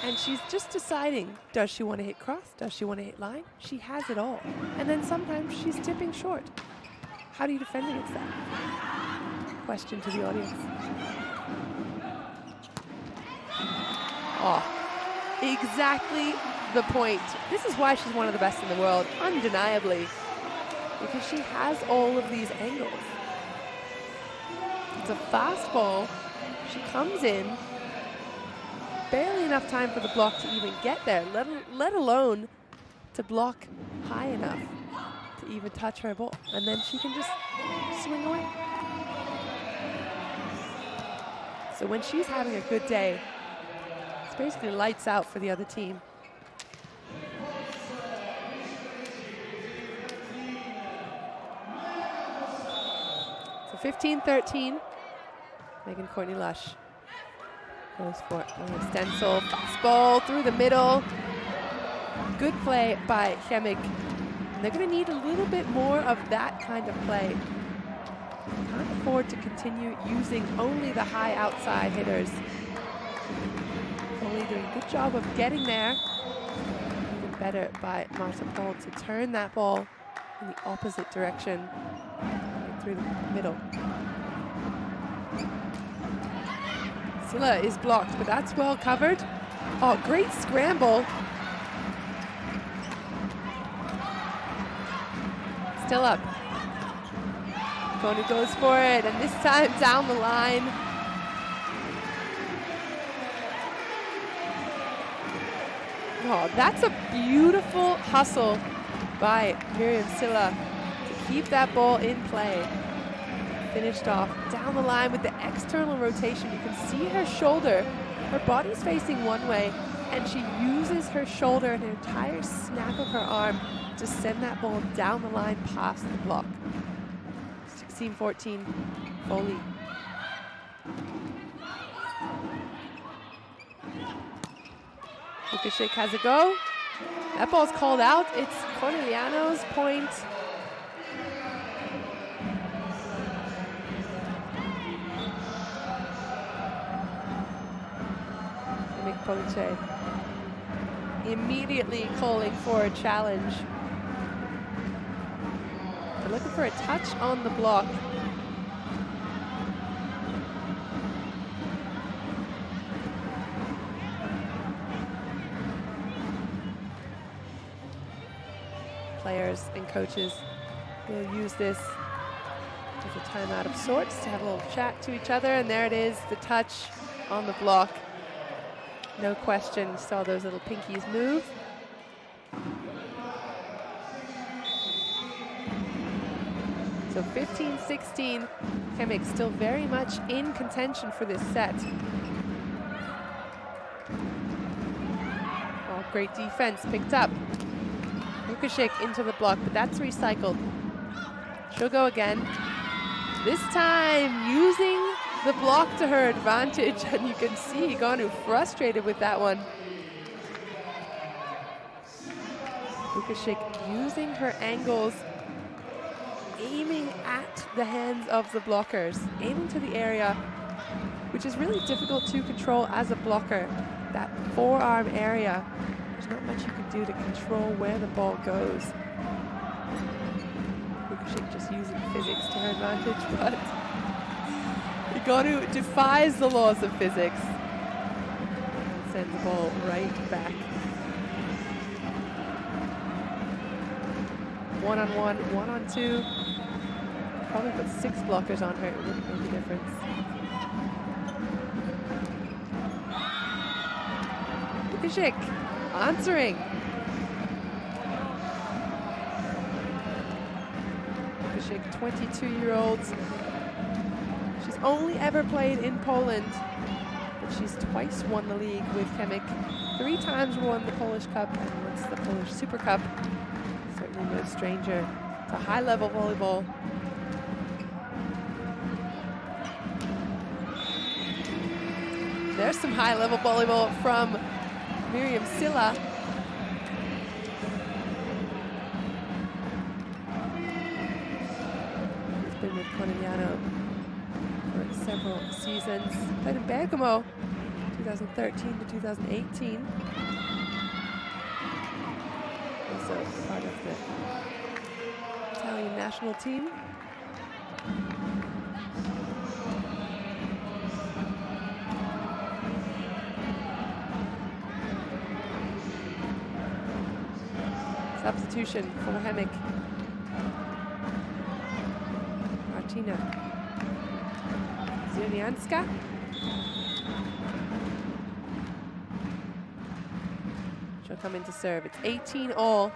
and she's just deciding, does she want to hit cross? Does she want to hit line? She has it all. And then sometimes she's tipping short. How do you defend against that? Question to the audience. Oh, exactly the point. This is why she's one of the best in the world, undeniably, because she has all of these angles. It's a fast ball. She comes in, barely enough time for the block to even get there, let alone to block high enough to even touch her ball. And then she can just swing away. So when she's having a good day, it's basically lights out for the other team. So 15-13. Megan Courtney Lush goes for an extensal fastball through the middle. Good play by Chemik. And they're going to need a little bit more of that kind of play. Can't afford to continue using only the high outside hitters. Only doing a good job of getting there. Even better by Marta Paul to turn that ball in the opposite direction, right through the middle. Silla is blocked, but that's well covered. Oh, great scramble. still up. Gonu goes for it, and this time down the line. Oh, that's a beautiful hustle by Miriam Silla to keep that ball in play. Finished off down the line with the external rotation. You can see her shoulder. Her body's facing one way, and she uses her shoulder and an entire snap of her arm to send that ball down the line past the block. 16-14, Volley. Lukashik has a go. That ball's called out. It's Conegliano's point. Police immediately calling for a challenge. They're looking for a touch on the block. Players and coaches will use this as a timeout of sorts to have a little chat to each other, and there it is, the touch on the block. No question, saw those little pinkies move. So 15-16, Chemik still very much in contention for this set. Oh, great defense picked up. Lukashik into the block, but that's recycled. She'll go again. This time using the block to her advantage, and you can see Gonu frustrated with that one. Lukashik using her angles, aiming at the hands of the blockers, aiming to the area, which is really difficult to control as a blocker. That forearm area, there's not much you can do to control where the ball goes. Lukashik just using physics to her advantage, but Gonu defies the laws of physics and sends the ball right back. One-on-one, one-on-two. Probably put 6 blockers on her, it wouldn't make a difference. Lukashik answering. Lukashik, 22-year-old. She's only ever played in Poland, but she's twice won the league with Chemik. 3 times won the Polish Cup and once the Polish Super Cup. Certainly no stranger to high-level volleyball. There's some high-level volleyball from Miriam Silla. She's been with Conegliano for several seasons. Played in Bergamo 2013 to 2018. Also part of the Italian national team. Substitution for Chemik. Martina Ziernianska. She'll come in to serve. It's 18-all.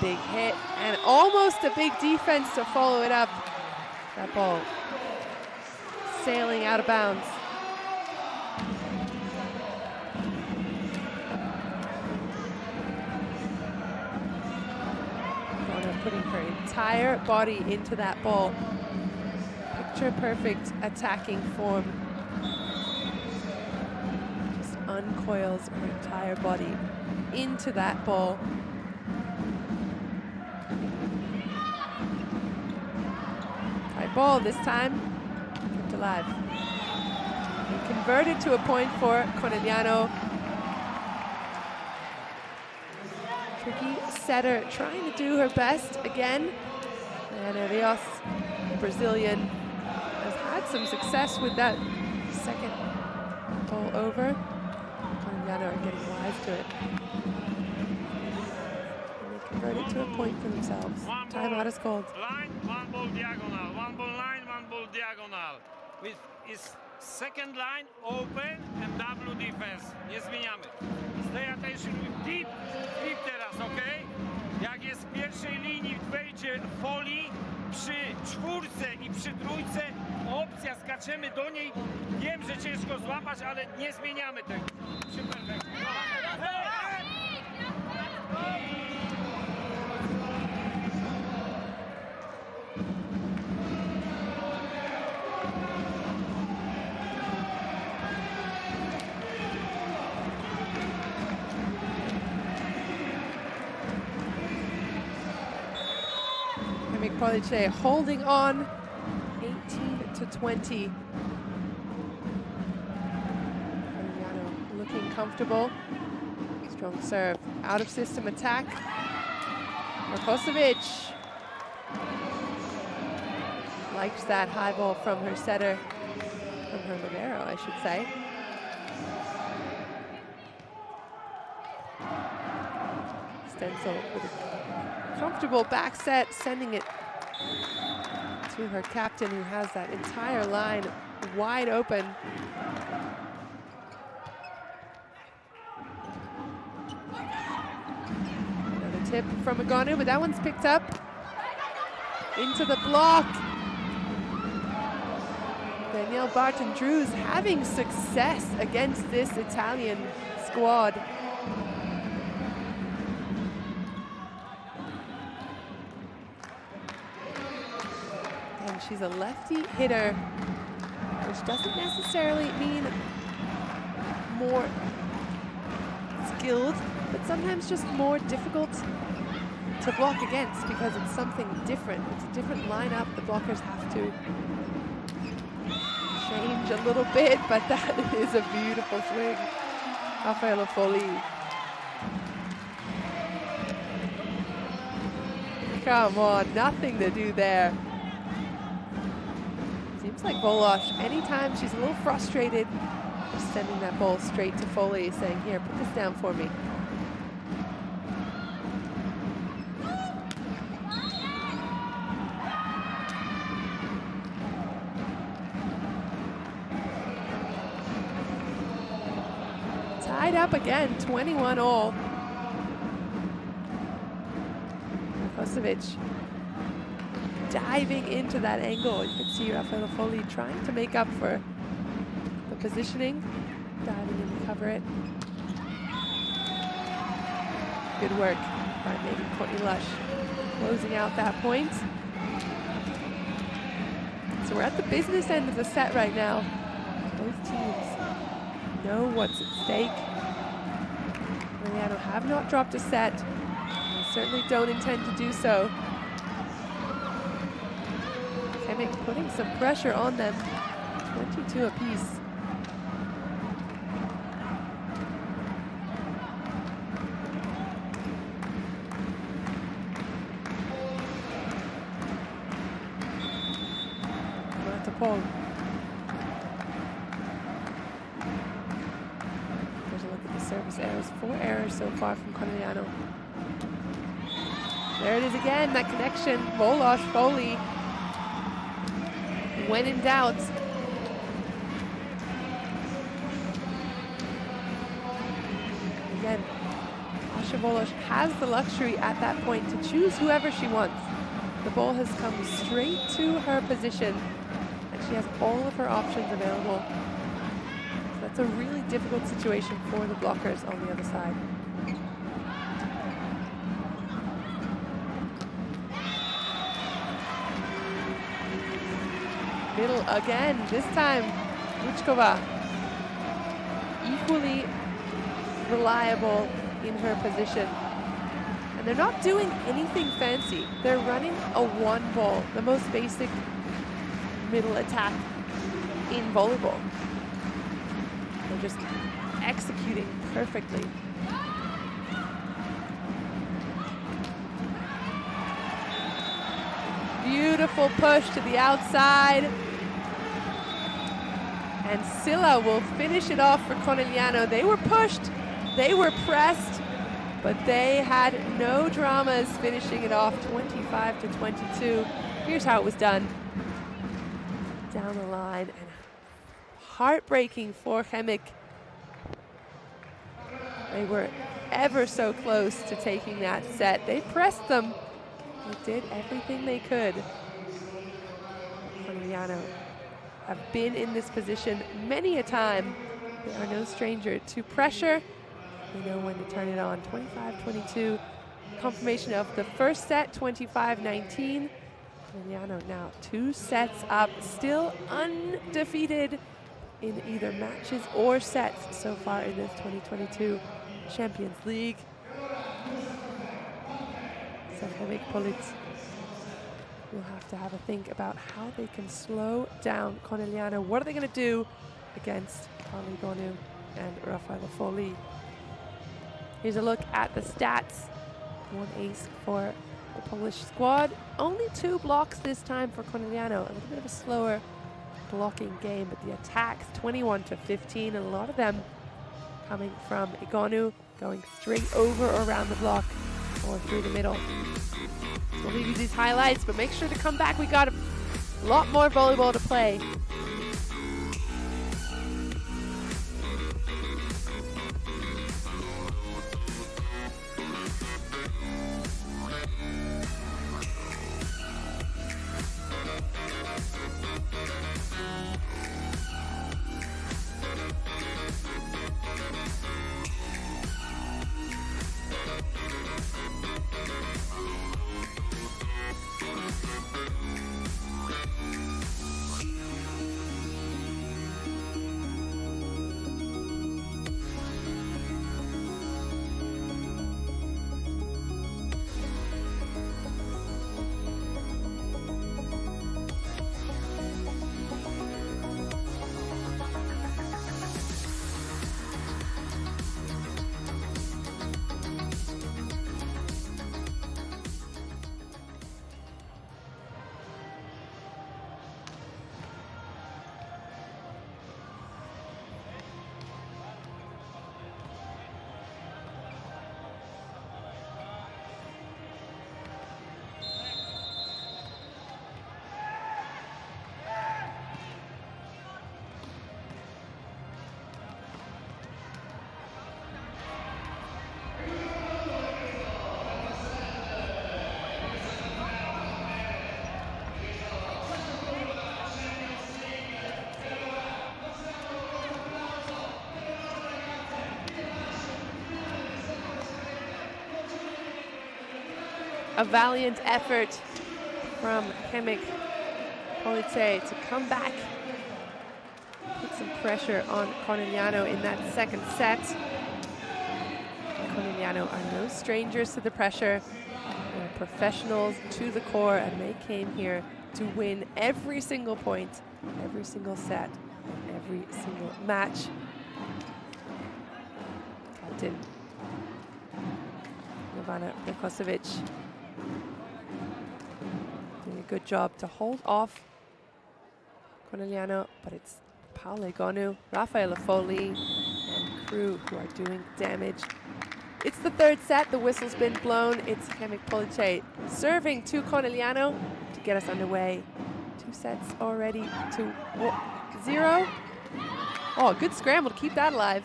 Big hit and almost a big defense to follow it up. That ball sailing out of bounds. Putting her entire body into that ball. Picture perfect attacking form. Just uncoils her entire body into that ball. High ball this time, kept alive. And converted to a point for Conegliano. Tricky setter trying to do her best again. And Rios, the Brazilian, has had some success with that second ball over. Conegliano are getting wise to it. And they convert it to a point for themselves. Timeout is called. Line, one ball diagonal. One ball line, one ball diagonal. With his second line open and double defense. Nie zmieniamy. Stay attention with deep teraz, ok? Jak jest w pierwszej linii, wejdzie folii, przy czwórce i przy trójce opcja, skaczemy do niej. Wiem, że ciężko złapać, ale nie zmieniamy tego. Perfekt. Police holding on 18-20. Conegliano looking comfortable. Strong serve. Out of system attack. Markosevic likes that high ball from her setter, from her libero, I should say. Stenzel with a comfortable back set, sending it to her captain, who has that entire line wide open. Another tip from Agonu, but that one's picked up into the block. Danielle Barton-Drews having success against this Italian squad. She's a lefty hitter, which doesn't necessarily mean more skilled, but sometimes just more difficult to block against because it's something different. It's a different lineup. The blockers have to change a little bit, but that is a beautiful swing. Raffaella Folli. Come on, nothing to do there. Seems like Volosh, anytime she's a little frustrated, just sending that ball straight to Foley, saying, here, put this down for me. Tied up again, 21 all. Markosevic diving into that angle. You can see Raffaella Folli trying to make up for the positioning, diving in to cover it. Good work by maybe Courtney Lush, closing out that point. So we're at the business end of the set right now. Both teams know what's at stake. Conegliano have not dropped a set. They certainly don't intend to do so. Chemik putting some pressure on them. 22 apiece. Marta Paul. There's a look at the service errors. 4 errors so far from Conegliano. There it is again, that connection. Volosh, Foley. When in doubt. Again, Asha Volosh has the luxury at that point to choose whoever she wants. The ball has come straight to her position, and she has all of her options available. So that's a really difficult situation for the blockers on the other side. Middle again, this time Vučková equally reliable in her position. And they're not doing anything fancy. They're running a 1 ball, the most basic middle attack in volleyball. They're just executing perfectly. Beautiful push to the outside. And Silla will finish it off for Conegliano. They were pushed, they were pressed, but they had no dramas finishing it off 25-22. Here's how it was done. Down the line, and heartbreaking for Chemik. They were ever so close to taking that set. They pressed them. They did everything they could. Conegliano have been in this position many a time. They are no stranger to pressure. They know when to turn it on. 25-22. Confirmation of the first set, 25-19. Conegliano now 2 sets up, still undefeated in either matches or sets so far in this 2022 Champions League. So Chemik Police will have to have a think about how they can slow down Conegliano. What are they going to do against Gonu and Raffaele Folli? Here's a look at the stats. 1 ace for the Polish squad. Only 2 blocks this time for Conegliano. A little bit of a slower blocking game, but the attacks 21-15, and a lot of them coming from Gonu, going straight over or around the block or through the middle. We'll leave you these highlights, but make sure to come back. We got a lot more volleyball to play. A valiant effort from Chemik Police to come back, put some pressure on Conegliano in that second set. Conegliano are no strangers to the pressure. They're professionals to the core, and they came here to win every single point, every single set, every single match. Captain Jovana Bekosevic doing a good job to hold off Conegliano, but it's Paolo Gonu, Raffaele Folli, and crew who are doing damage. It's the third set, the whistle's been blown. It's Chemik Police serving to Conegliano to get us underway. 2 sets already to 0. Oh, good scramble to keep that alive.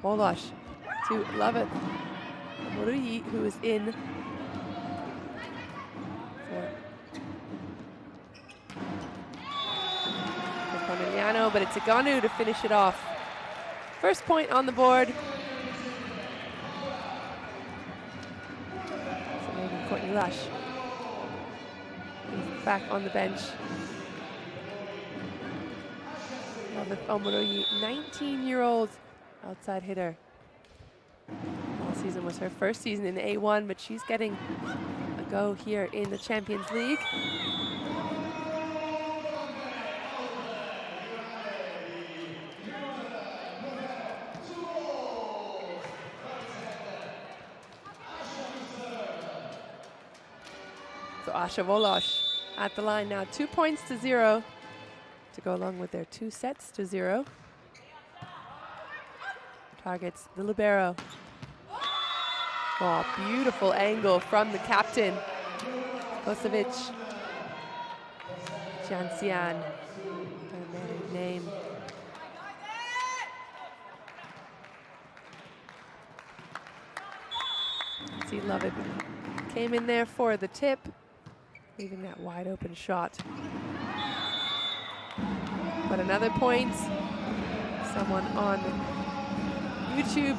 Wolosh to Loveth. Moruyi, who is in for Conegliano, but it's Gonu to finish it off. First point on the board. Courtney Lush is back on the bench. Loveth Omoroyi, 19-year-old outside hitter. Last season was her first season in A1, but she's getting a go here in the Champions League. So Asha Wolosh at the line now, 2 points to 0. to go along with their 2-0. Targets the libero. Oh, beautiful angle from the captain. Kosovic. Jansian. Her name. See, love it. Came in there for the tip, leaving that wide open shot. But another point. Someone on YouTube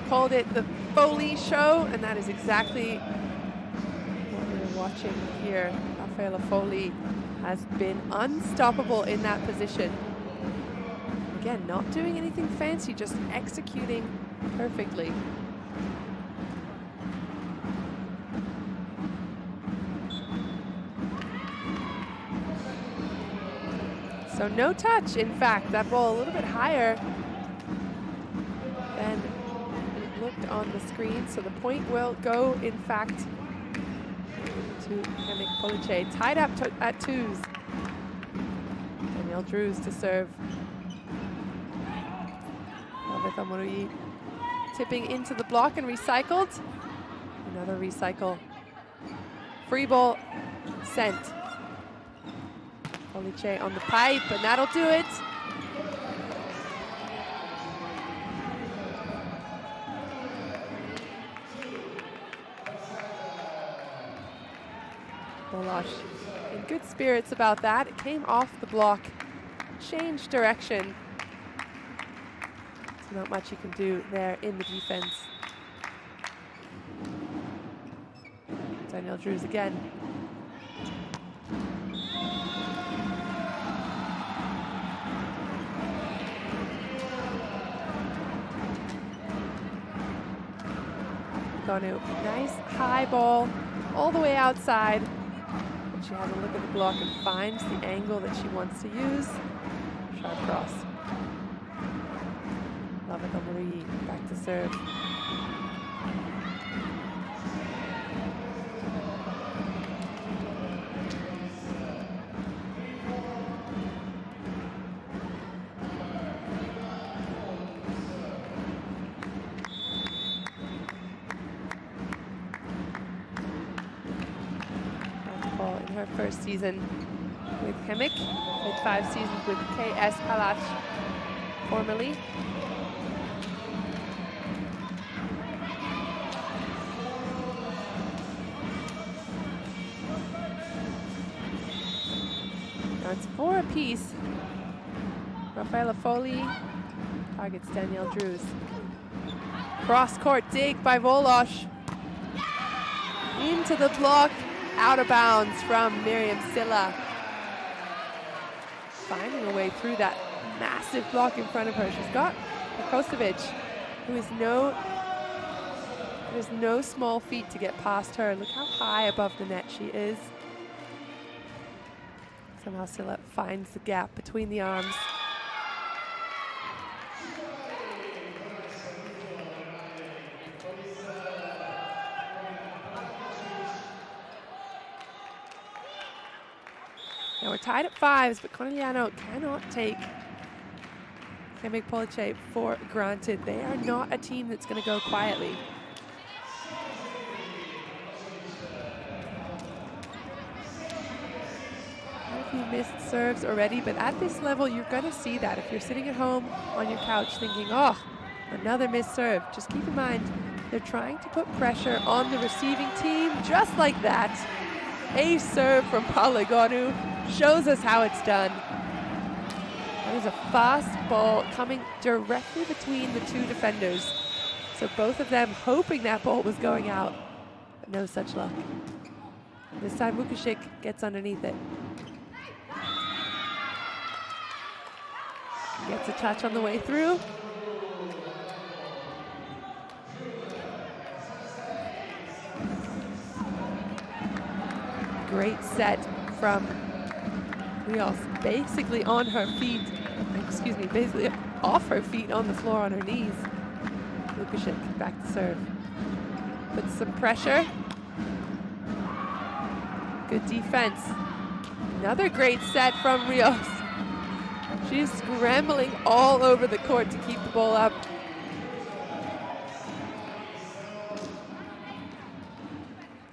called it the Foley show, and that is exactly what we're watching here. Rafaela Foley has been unstoppable in that position. Again, not doing anything fancy, just executing perfectly. So no touch, in fact. That ball a little bit higher than it looked on the screen. So the point will go, in fact, to Chemik Police. Tied up at 2s. Danielle Drews to serve. Lavitha Morui tipping into the block and recycled. Another recycle. Free ball sent. Police on the pipe, and that'll do it. Bolosh in good spirits about that. It came off the block, changed direction. So not much you can do there in the defense. Danielle Drews again. Gonu, nice high ball all the way outside. And she has a look at the block and finds the angle that she wants to use. Sharp cross. Lavitha Morui back to serve. Her first season with Chemik, with 5 seasons with KS Palach formerly. Now it's 4 apiece. Rafaela Foley targets Danielle Drews. Cross court dig by Volosh. Into the block. Out of bounds from Miriam Silla. Finding a way through that massive block in front of her. She's got Kosovic, who is there's no small feat to get past her. Look how high above the net she is. Somehow Silla finds the gap between the arms. Now we're tied at 5s, but Conegliano cannot take Chemik Police for granted. They are not a team that's going to go quietly. A few missed serves already, but at this level, you're going to see that. If you're sitting at home on your couch thinking, oh, another missed serve, just keep in mind, they're trying to put pressure on the receiving team, just like that. A serve from Paula Gonu shows us how it's done. That is a fast ball coming directly between the 2 defenders. So both of them hoping that ball was going out, but no such luck. This time Vukušić gets underneath it. Gets a touch on the way through. Great set from Rios, basically on her feet, excuse me, basically off her feet on the floor on her knees. Vukušić back to serve. Puts some pressure. Good defense. Another great set from Rios. She's scrambling all over the court to keep the ball up.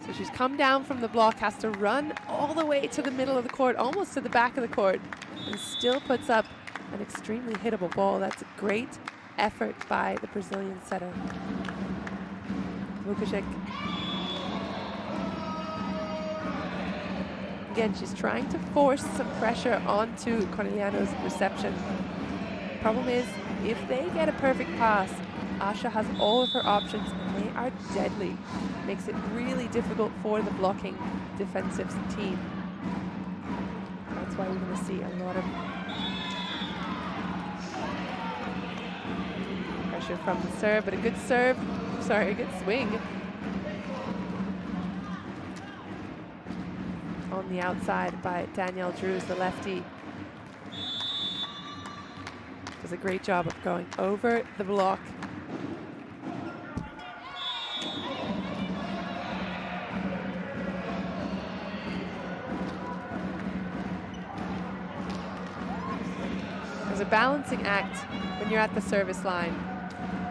So she's come down from the block, has to run all the way to the middle of the court, almost to the back of the court, and still puts up an extremely hittable ball. That's a great effort by the Brazilian setter. Vukovic. Again, she's trying to force some pressure onto Conegliano's reception. Problem is, if they get a perfect pass, Asha has all of her options and they are deadly. Makes it really difficult for the blocking defensive team. That's why we're going to see a lot of pressure from the serve, but a good serve, sorry, a good swing. On the outside by Danielle Drews, the lefty. Does a great job of going over the block. There's a balancing act when you're at the service line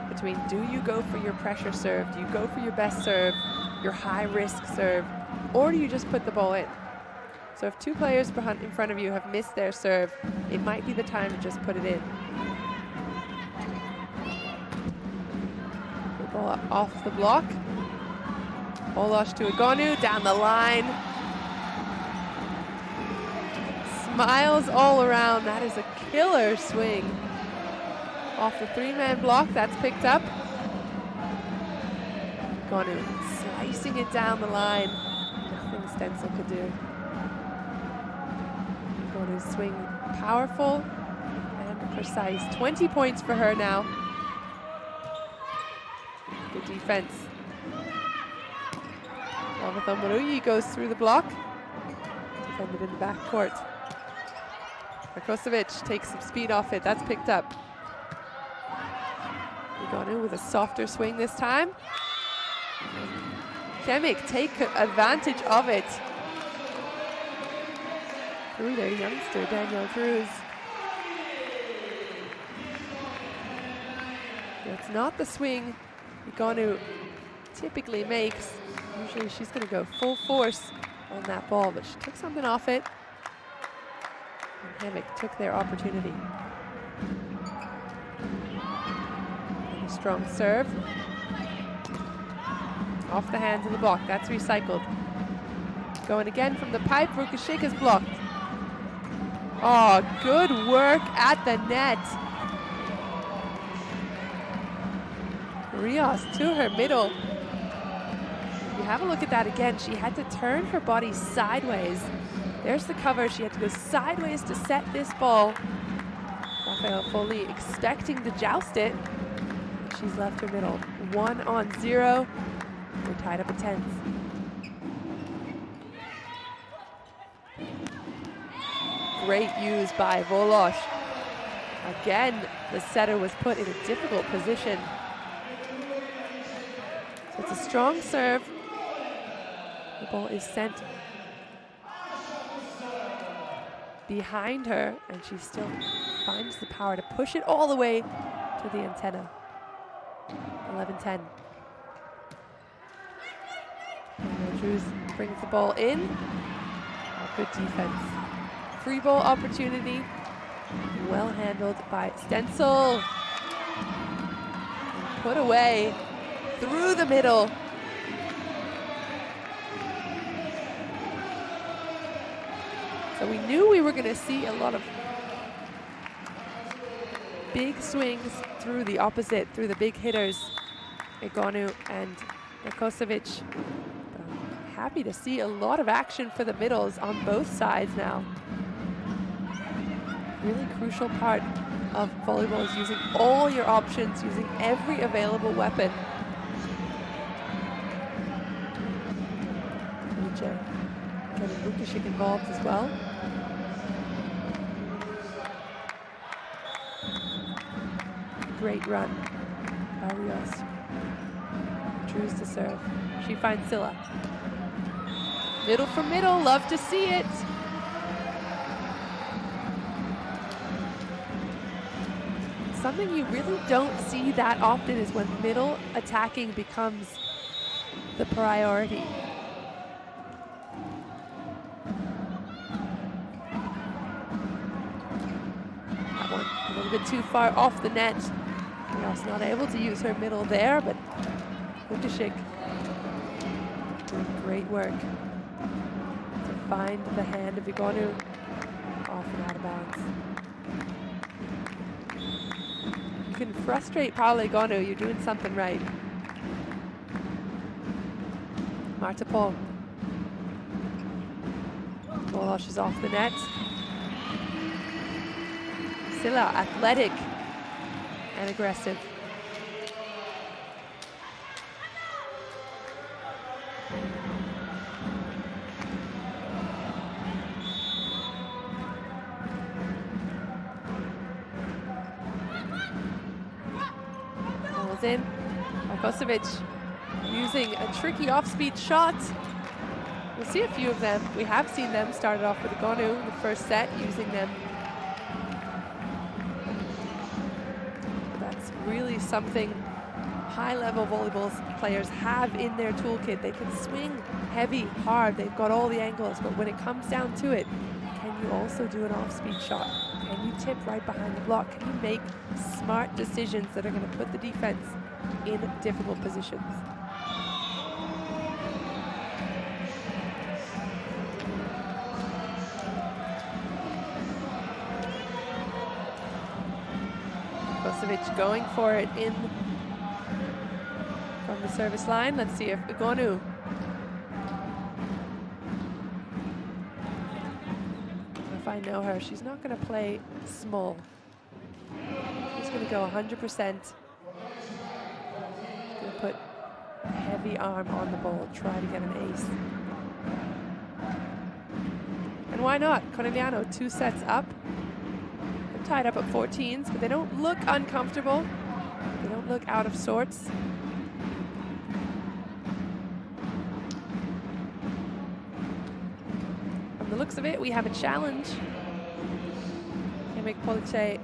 between, do you go for your pressure serve, do you go for your best serve, your high risk serve, or do you just put the ball in? So if two players in front of you have missed their serve, it might be the time to just put it in. The ball up off the block. Olosh to Egonu, down the line. Smiles all around. That is a killer swing. Off the three-man block, that's picked up. Egonu slicing it down the line. Nothing Stencil could do. Egonu's swing powerful and precise. 20 points for her now. Good defense. Lavitha Maruyi goes through the block. Defended in the backcourt. Rakosovic takes some speed off it. That's picked up. Egonu with a softer swing this time. Chemik take advantage of it. Through their youngster, Danielle Cruz. It's not the swing Egonu typically makes. Usually she's going to go full force on that ball, but she took something off it. And Chemik took their opportunity. And a strong serve. Off the hands of the block, that's recycled. Going again from the pipe, Vukovic is blocked. Oh, good work at the net. Rios to her middle. If you have a look at that again, she had to turn her body sideways. There's the cover, she had to go sideways to set this ball. Rafael Foley expecting to joust it. She's left her middle. 1-0. We're tied up at 10. Great use by Volosh. Again, the setter was put in a difficult position. So it's a strong serve. The ball is sent behind her, and she still finds the power to push it all the way to the antenna. 11-10. Drews brings the ball in. Good defense. Free ball opportunity. Well handled by Stencil. And put away through the middle. So we knew we were going to see a lot of big swings through the opposite, through the big hitters, Egonu and Rakosovic. Happy to see a lot of action for the middles on both sides now. Really crucial part of volleyball is using all your options, using every available weapon. Getting Vukovic involved as well. Great run by Rios. Drews to serve. She finds Silla. Middle for middle, love to see it. something you really don't see that often is when middle attacking becomes the priority. That one a little bit too far off the net. Rios not able to use her middle there, but Hukashik doing great work to find the hand of Igonu off and out of bounds. You can frustrate Paula Igonu, you're doing something right. Marta Paul. Ball she's off the net. Silla, athletic and aggressive. Balls in. Markosevic using a tricky off-speed shot. We'll see a few of them. We have seen them started off with Igonu in the first set, using them. That's really something high-level volleyball players have in their toolkit. They can swing heavy, hard. They've got all the angles, but when it comes down to it, can you also do an off-speed shot? Can you tip right behind the block? Can you make smart decisions that are going to put the defense in difficult positions? Kosovic going for it in from the service line. Let's see if Igonu if I know her, she's not going to play small. She's going to go 100%. Going to put a heavy arm on the ball, try to get an ace. And why not? Conegliano 2 sets up. They're tied up at 14s, but they don't look uncomfortable. They don't look out of sorts. From the looks of it, we have a challenge. Chemik Police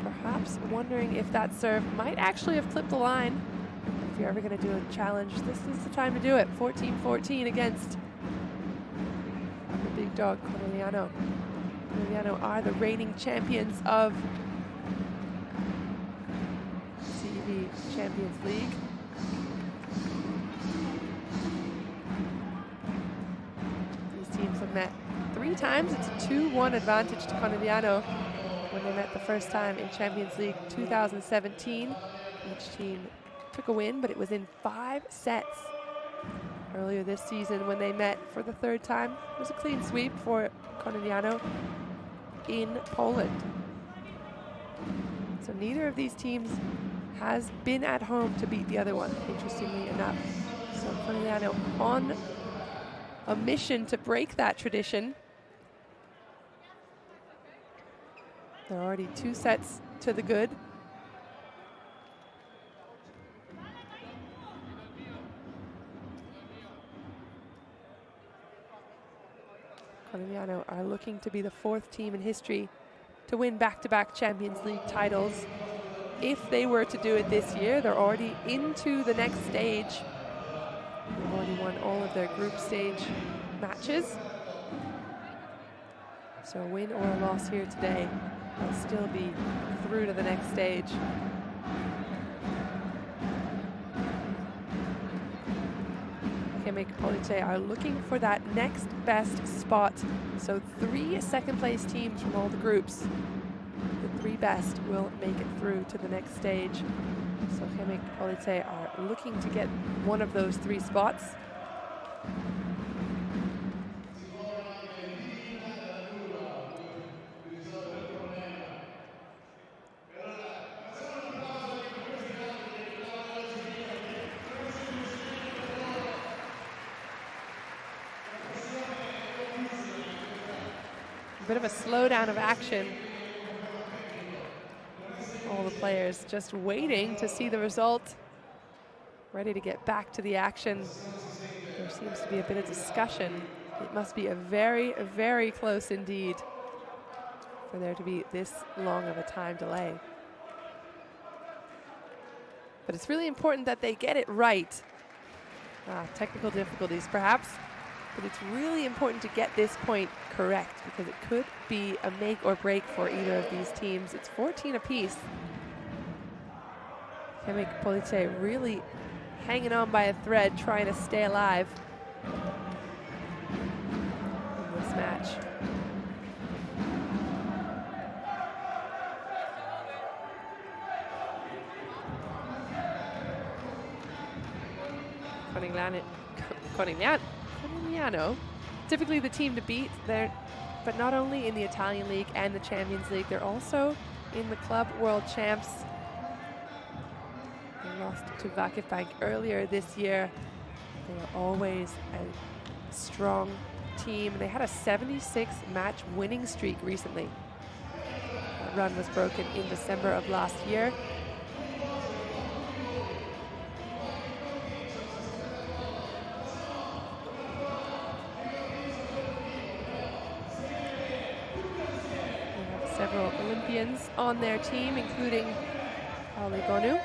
perhaps wondering if that serve might actually have clipped the line. If you're ever going to do a challenge, this is the time to do it. 14-14 against the big dog, Conegliano. Conegliano are the reigning champions of CEV Champions League. These teams have met 3 times. It's a 2-1 advantage to Conegliano when they met the first time in Champions League 2017. Each team took a win, but it was in 5 sets. Earlier this season when they met for the 3rd time, it was a clean sweep for Conegliano in Poland. So neither of these teams has been at home to beat the other one, interestingly enough. So Conegliano on a mission to break that tradition. They're already 2 sets to the good. Conegliano are looking to be the 4th team in history to win back-to-back Champions League titles. If they were to do it this year, they're already into the next stage. They've already won all of their group stage matches. So a win or a loss here today will still be through to the next stage. Chemik Police are looking for that next best spot. So 3 second-place teams from all the groups. The 3 best will make it through to the next stage. So Chemik Police are looking to get one of those 3 spots. A bit of a slowdown of action. All the players just waiting to see the result, ready to get back to the action. There seems to be a bit of discussion. It must be a very, very close indeed for there to be this long of a time delay. But it's really important that they get it right. Technical difficulties perhaps, but it's really important to get this point correct because it could be a make or break for either of these teams. It's 14 apiece. Chemik Police really hanging on by a thread, trying to stay alive in this match. Conegliano, typically the team to beat. But not only in the Italian League and the Champions League, they're also in the Club World Champs. They lost to Vakifbank earlier this year. They are always a strong team. They had a 76-match winning streak recently. That run was broken in December of last year. Several Olympians on their team, including Gonu.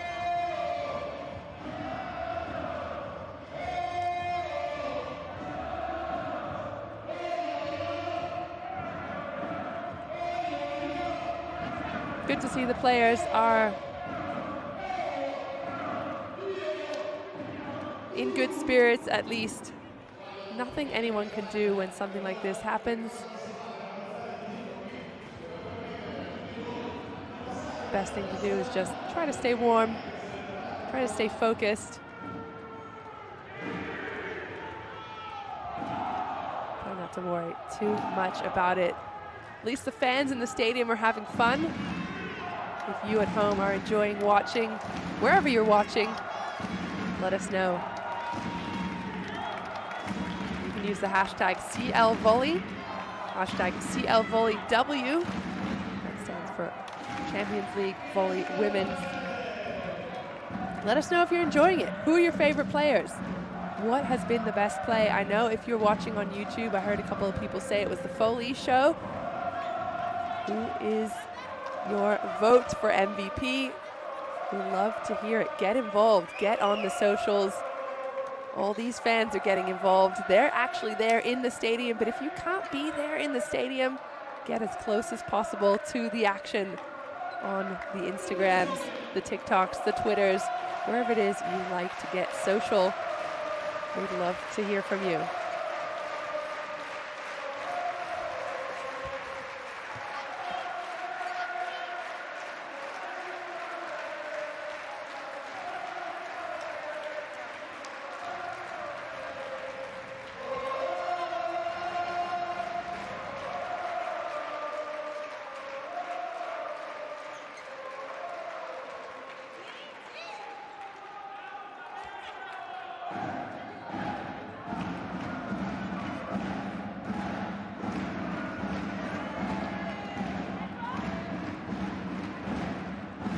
Good to see the players are in good spirits at least. Nothing anyone can do when something like this happens. Best thing to do is just try to stay warm, try to stay focused. Try not to worry too much about it. At least the fans in the stadium are having fun. If you at home are enjoying watching, wherever you're watching, let us know. You can use the hashtag CLVolley, hashtag CLVolleyW. That stands for Champions League Volley Women's. Let us know if you're enjoying it. Who are your favorite players? What has been the best play? I know if you're watching on YouTube, I heard a couple of people say it was the Foley show. Who is your vote for MVP? We love to hear it. Get involved. Get on the socials. All these fans are getting involved. They're actually there in the stadium, but if you can't be there in the stadium, get as close as possible to the action on the Instagrams, the TikToks, the Twitters, wherever it is you like to get social. We'd love to hear from you.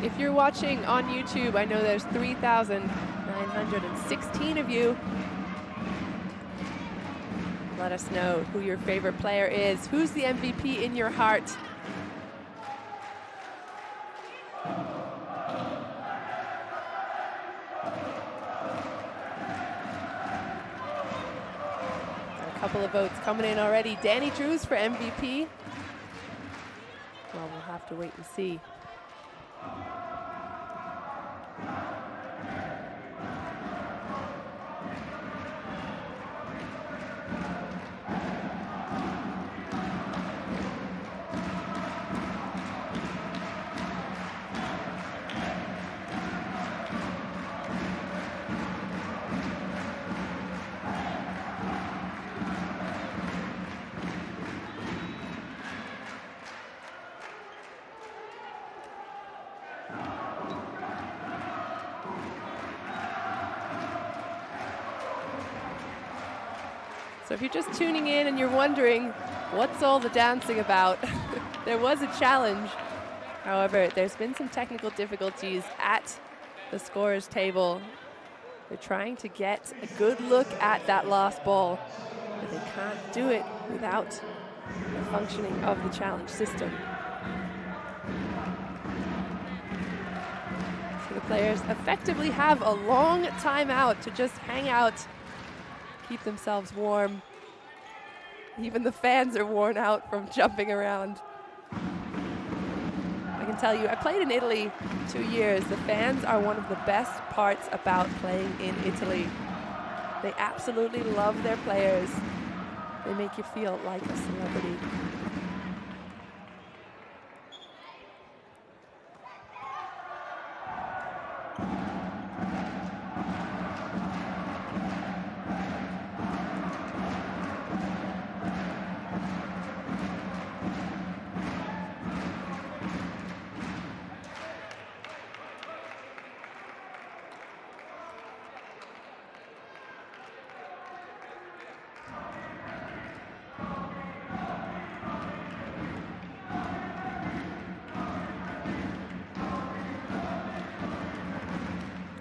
If you're watching on YouTube, I know there's 3,916 of you. Let us know who your favorite player is. Who's the MVP in your heart? A couple of votes coming in already. Danny Drews for MVP. Well, we'll have to wait and see. So if you're just tuning in and you're wondering, what's all the dancing about? There was a challenge. However, there's been some technical difficulties at the scorer's table. They're trying to get a good look at that last ball, but they can't do it without the functioning of the challenge system. So the Players effectively have a long timeout to just hang out, keep themselves warm. Even the fans are worn out from jumping around. I can tell you, I played in Italy 2 years. The fans are one of the best parts about playing in Italy. They absolutely love their players. They make you feel like a celebrity.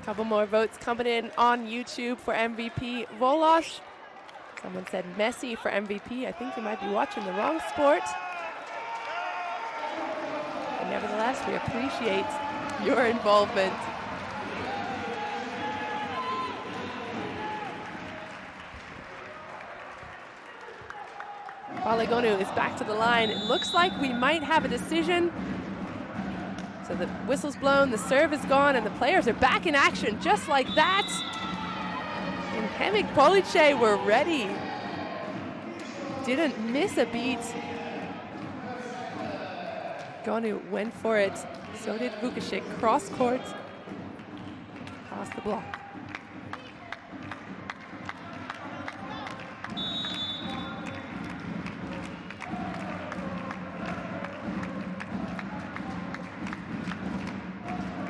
Couple more votes coming in on YouTube for MVP. Volosh. Someone said Messi for MVP. I think you might be watching the wrong sport. But nevertheless, we appreciate your involvement. Poligonu is back to the line. It looks like we might have a decision. So the whistle's blown, the serve is gone, and the players are back in action just like that. And Chemik Police were ready. Didn't miss a beat. Gonu went for it. So did Vukašik. Cross court. Past the block.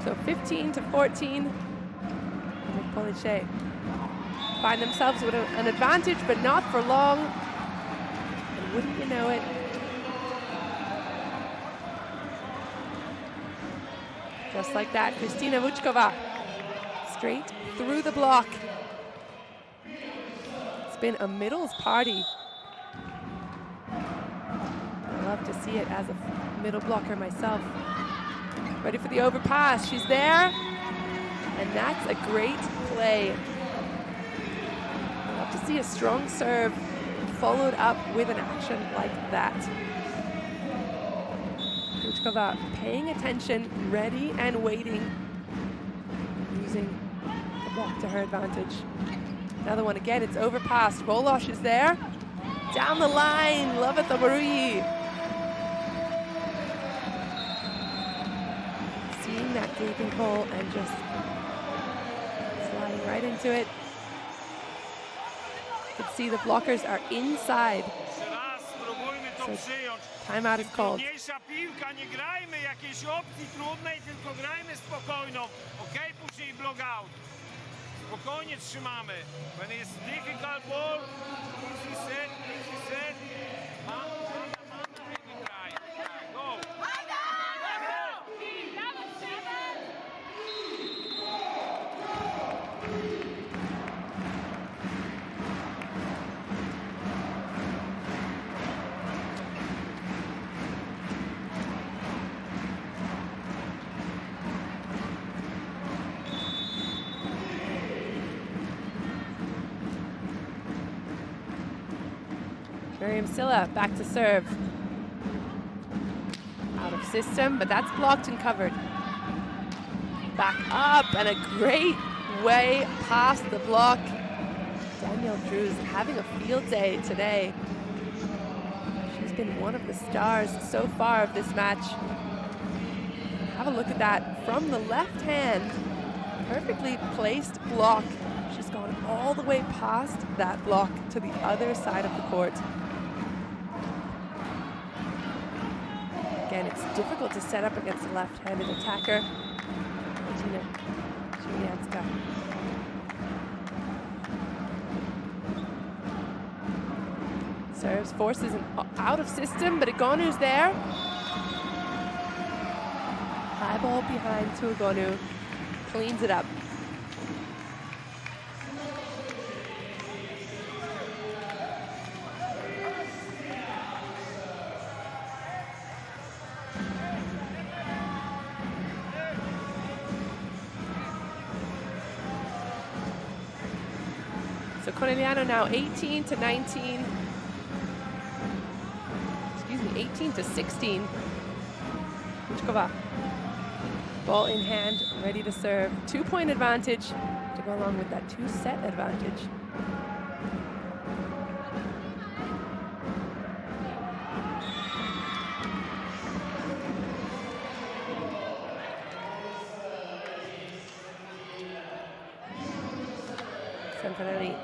So 15-14. Police find themselves with an advantage, but not for long. And wouldn't you know it? Just like that, Kristina Vučková straight through the block. It's been a middles party. I love to see it as a middle blocker myself. Ready for the overpass. She's there. And that's a great play. I love to see a strong serve followed up with an action like that. Vučková paying attention, ready and waiting, using the block to her advantage. Another one again, it's overpassed. Volosh is there. Down the line, Loveth Obarui. Seeing that gaping hole and just sliding right into it. You can see the blockers are inside. So timeout is called. Spokojnie trzymamy. When it's difficult ball, easy set, Go. Miriam Silla back to serve. Out of system, but that's blocked and covered. Back up, and a great way past the block. Danielle Drews having a field day today. She's been one of the stars so far of this match. Have a look at that from the left hand. Perfectly placed block. She's gone all the way past that block to the other side of the court. Again, it's difficult to set up against a left-handed attacker. Martina Chilianska. Serves, forces an out of system, but Egonu's there. High ball behind to Egonu. Cleans it up. So Conegliano now 18 to 19. Excuse me, 18 to 16. Vučková. Ball in hand, ready to serve. 2-point advantage to go along with that 2-set advantage. Santarelli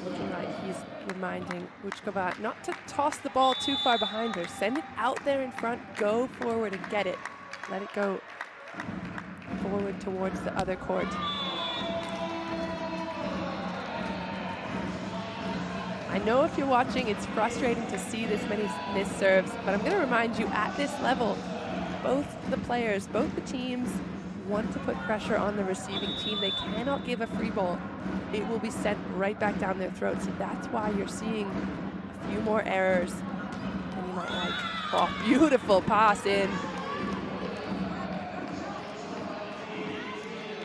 looking like he's reminding Vučková not to toss the ball too far behind her. Send it out there in front, go forward and get it. Let it go forward towards the other court. I know if you're watching, it's frustrating to see this many missed serves, but I'm going to remind you at this level, both the players, both the teams want to put pressure on the receiving team. They cannot give a free ball. It will be sent right back down their throats. So that's why you're seeing a few more errors than you might like. Oh, beautiful pass in.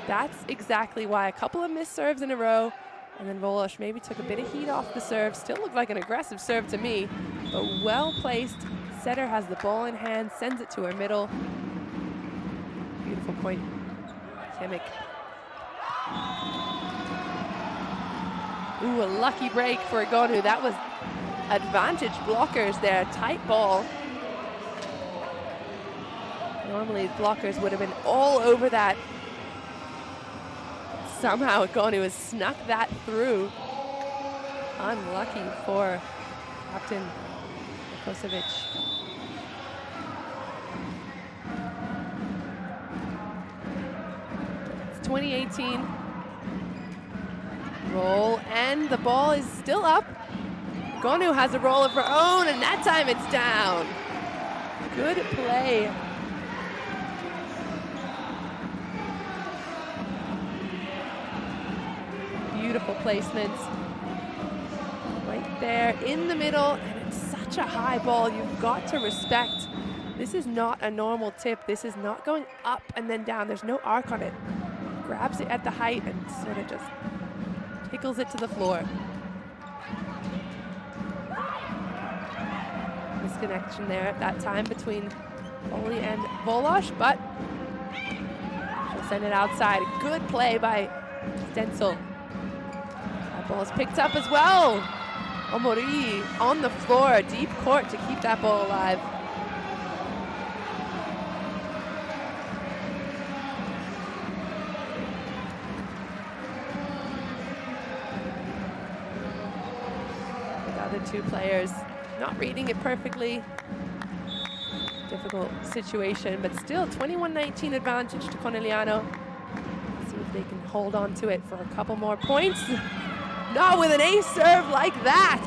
That's exactly why. A couple of missed serves in a row, and then Volleyball maybe took a bit of heat off the serve. Still looked like an aggressive serve to me, but well placed. Setter has the ball in hand, sends it to her middle. Beautiful point, Chemik. Ooh, a lucky break for Egonu. That was advantage blockers there, tight ball. Normally blockers would have been all over that. Somehow Egonu has snuck that through. Unlucky for Captain Kosovic. It's 2018. Roll, and the ball is still up. Egonu has a roll of her own, and that time it's down. Good play. Beautiful placements. Right there in the middle, and it's such a high ball. You've got to respect. This is not a normal tip. This is not going up and then down. There's no arc on it. Grabs it at the height and sort of just tickles it to the floor. Misconnection there at that time between Volley and Volleyball, but she'll send it outside. Good play by Stencil. That ball is picked up as well. Omori on the floor, deep court to keep that ball alive. The other two players not reading it perfectly. Difficult situation, but still 21-19 advantage to Conegliano. See if they can hold on to it for a couple more points. Not with an ace serve like that.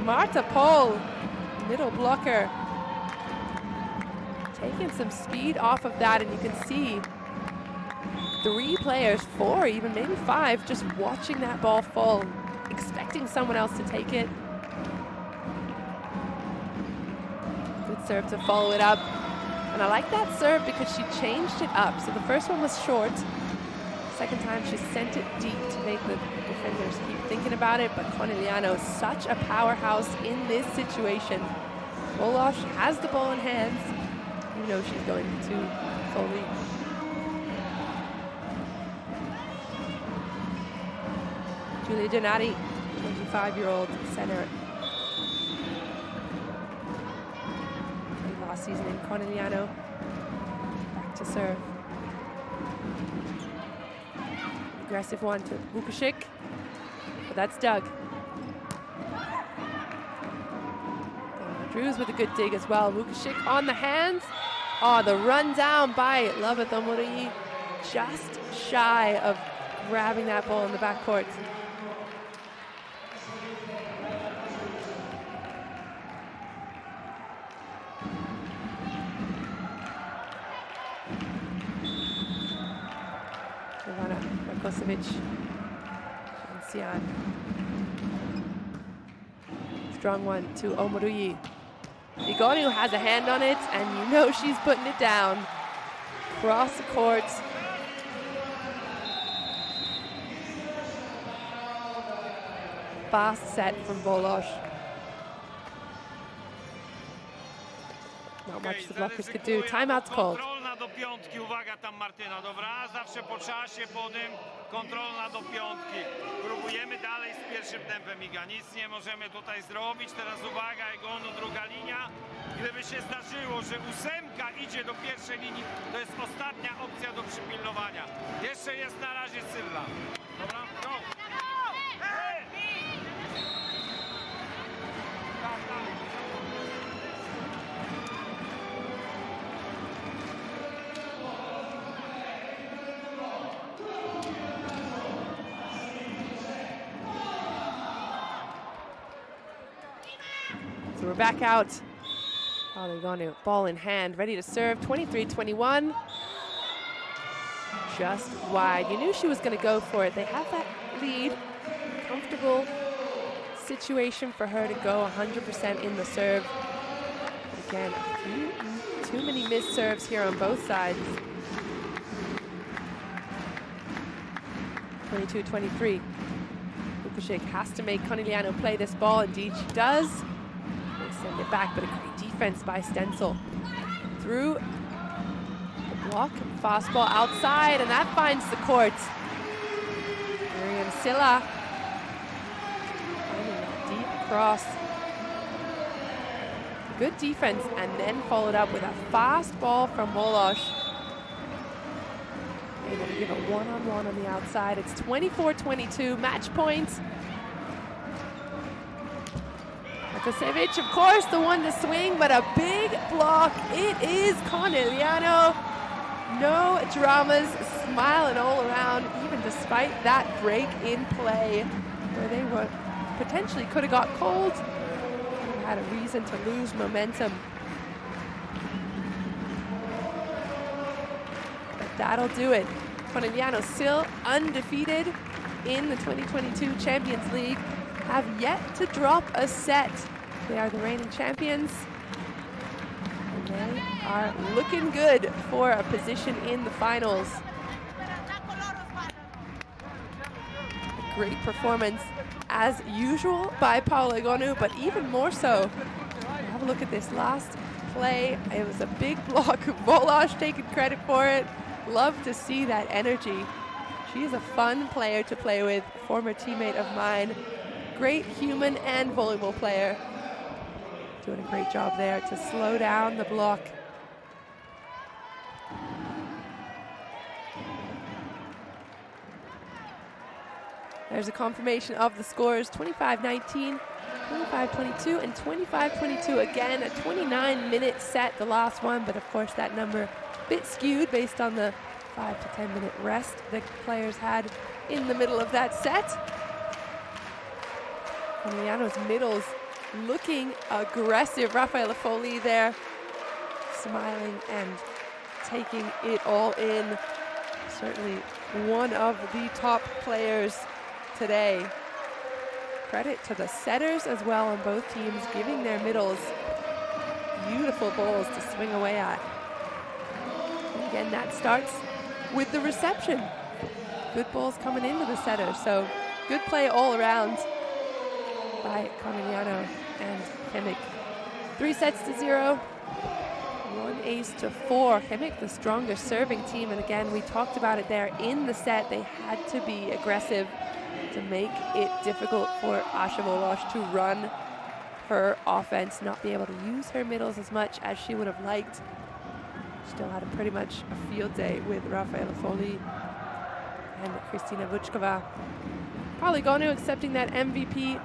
Marta Pol, middle blocker, taking some speed off of that, and you can see 3 players, 4 even, maybe 5, just watching that ball fall, expecting someone else to take it. Good serve to follow it up. And I like that serve because she changed it up. So the first one was short. Second time she sent it deep to make the defenders keep thinking about it, but Conegliano is such a powerhouse in this situation. Volleyball has the ball in hands. You know she's going to full lead. Giulia Gennari, 25-year-old center. Played last season in Conegliano. Back to serve. Aggressive one to Vukovic, but that's Doug. Drews with a good dig as well. Vukovic on the hands. Oh, the run down by Loveth Omori, just shy of grabbing that ball in the backcourt. Kosovic and Sian. Strong one to Omorui. Egonu has a hand on it, and you know she's putting it down. Cross the court. fast set from Volleyball. Not much the blockers could do. Timeout's called. Kontrolna do piątki, uwaga tam Martyna, dobra? Zawsze po czasie, po tym kontrolna do piątki. Próbujemy dalej z pierwszym tempem, Iga. Nic nie możemy tutaj zrobić. Teraz uwaga, Egonu, druga linia. Gdyby się zdarzyło, że 8 idzie do pierwszej linii, to jest ostatnia opcja do przypilnowania. Jeszcze jest na razie Cylla. Dobra, go! So we're back out. Poligonu, ball in hand, ready to serve, 23-21. Just wide. You knew she was going to go for it. They have that lead. Comfortable situation for her to go 100% in the serve. Again, too many missed serves here on both sides. 22-23. Lukashik has to make Conegliano play this ball. Indeed, she does. Send it back, but a great defense by Stenzel. Through the block, fastball outside, and that finds the court. Miriam Silla finding that deep cross. Good defense, and then followed up with a fast ball from Wolosh. Able to give a one-on-one on the outside. It's 24-22, match points. Kosevic, of course, the one to swing, but a big block. It is Conegliano. No dramas, smiling all around, even despite that break in play where they were potentially could have got cold and had a reason to lose momentum. But that'll do it. Conegliano still undefeated in the 2022 Champions League. Have yet to drop a set. They are the reigning champions. And they are looking good for a position in the finals. A great performance as usual by Paula Egonu, but even more so. Have a look at this last play. It was a big block. Volleyball taking credit for it. Love to see that energy. She is a fun player to play with, former teammate of mine. Great human and volleyball player. Doing a great job there to slow down the block. There's a confirmation of the scores, 25-19, 25-22, and 25-22 again. A 29-minute set, the last one, but of course that number a bit skewed based on the 5 to 10 minute rest the players had in the middle of that set. Conegliano's middles looking aggressive. Rafaela Foley there, smiling and taking it all in. Certainly one of the top players today. Credit to the setters as well on both teams, giving their middles beautiful balls to swing away at. And again, that starts with the reception. Good balls coming into the setter, so good play all around by Conegliano and Chemik. 3-0, 1-4. Chemik, the stronger serving team, and again, we talked about it there in the set. They had to be aggressive to make it difficult for Asha Wolosh to run her offense, not be able to use her middles as much as she would have liked. Still had pretty much a field day with Rafaela Foley and Kristina Vučková. Poligonu accepting that MVP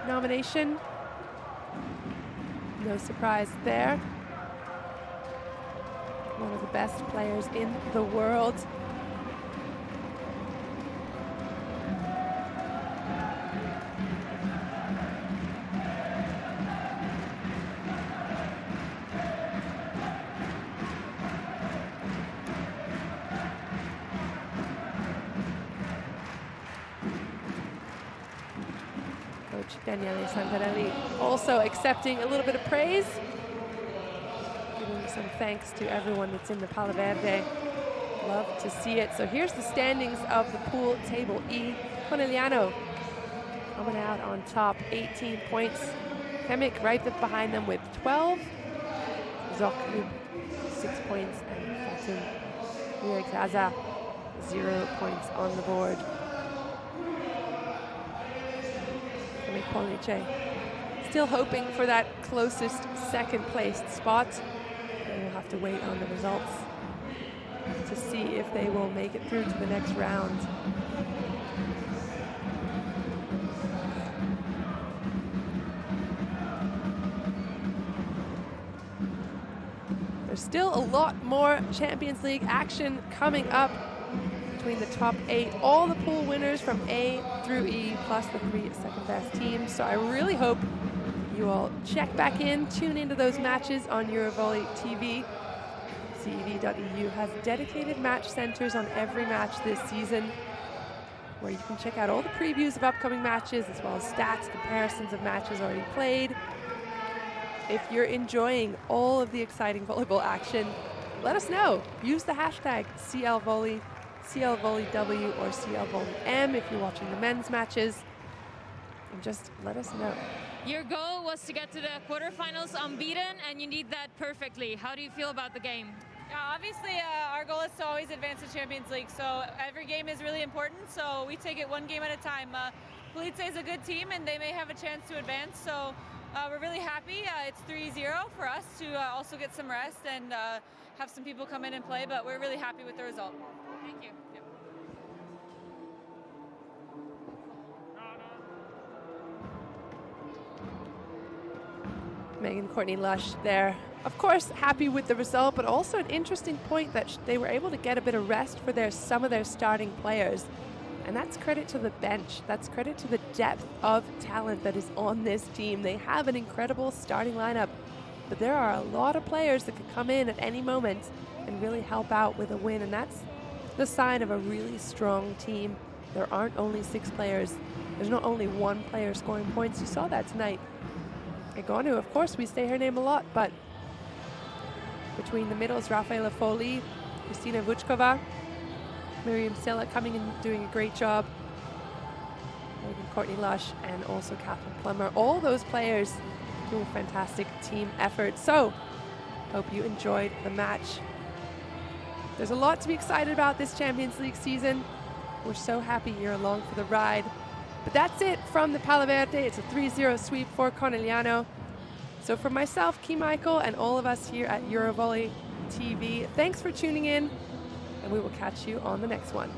nomination. No surprise there. One of the best players in the world. Daniele Santarelli also accepting a little bit of praise, giving some thanks to everyone that's in the Palo Verde. Love to see it. So here's the standings of the pool table E. Conegliano coming out on top, 18 points. Chemik right behind them with 12. Zoklu, 6 points, and Fatum Riekzaza, 0 points on the board. Chemik Police still hoping for that closest second placed spot. They will have to wait on the results to see if they will make it through to the next round. There's still a lot more Champions League action coming up between the top 8, all the pool winners from A through E, plus the 3 second best teams. So I really hope you all check back in, tune into those matches on Eurovolley TV. CEV.eu has dedicated match centers on every match this season, where you can check out all the previews of upcoming matches, as well as stats, comparisons of matches already played. If you're enjoying all of the exciting volleyball action, let us know. Use the hashtag CLVolley, CLVolleyW, or CLVolleyM if you're watching the men's matches, and just let us know. Your goal was to get to the quarterfinals unbeaten, and you need that perfectly. How do you feel about the game? Obviously, our goal is to always advance to Champions League, so every game is really important, so we take it one game at a time. Police is a good team, and they may have a chance to advance, so we're really happy. It's 3-0 for us to also get some rest and have some people come in and play, but we're really happy with the result. Thank you. Yep. Megan Courtney Lush there. Of course, happy with the result, but also an interesting point that they were able to get a bit of rest for some of their starting players. And that's credit to the bench. That's credit to the depth of talent that is on this team. They have an incredible starting lineup, but there are a lot of players that could come in at any moment and really help out with a win. And that's the sign of a really strong team. There aren't only 6 players. There's not only one player scoring points. You saw that tonight. Egonu, of course, we say her name a lot, but between the middles, Rafaela Foley, Kristina Vuchkova, Miriam Silla coming and doing a great job, Megan Courtney Lush, and also Catherine Plummer. All those players doing a fantastic team effort. So, hope you enjoyed the match. There's a lot to be excited about this Champions League season. We're so happy you're along for the ride. But that's it from the Palo Verde. It's a 3-0 sweep for Conegliano. So for myself, Key Michael, and all of us here at Eurovolley TV, thanks for tuning in, and we will catch you on the next one.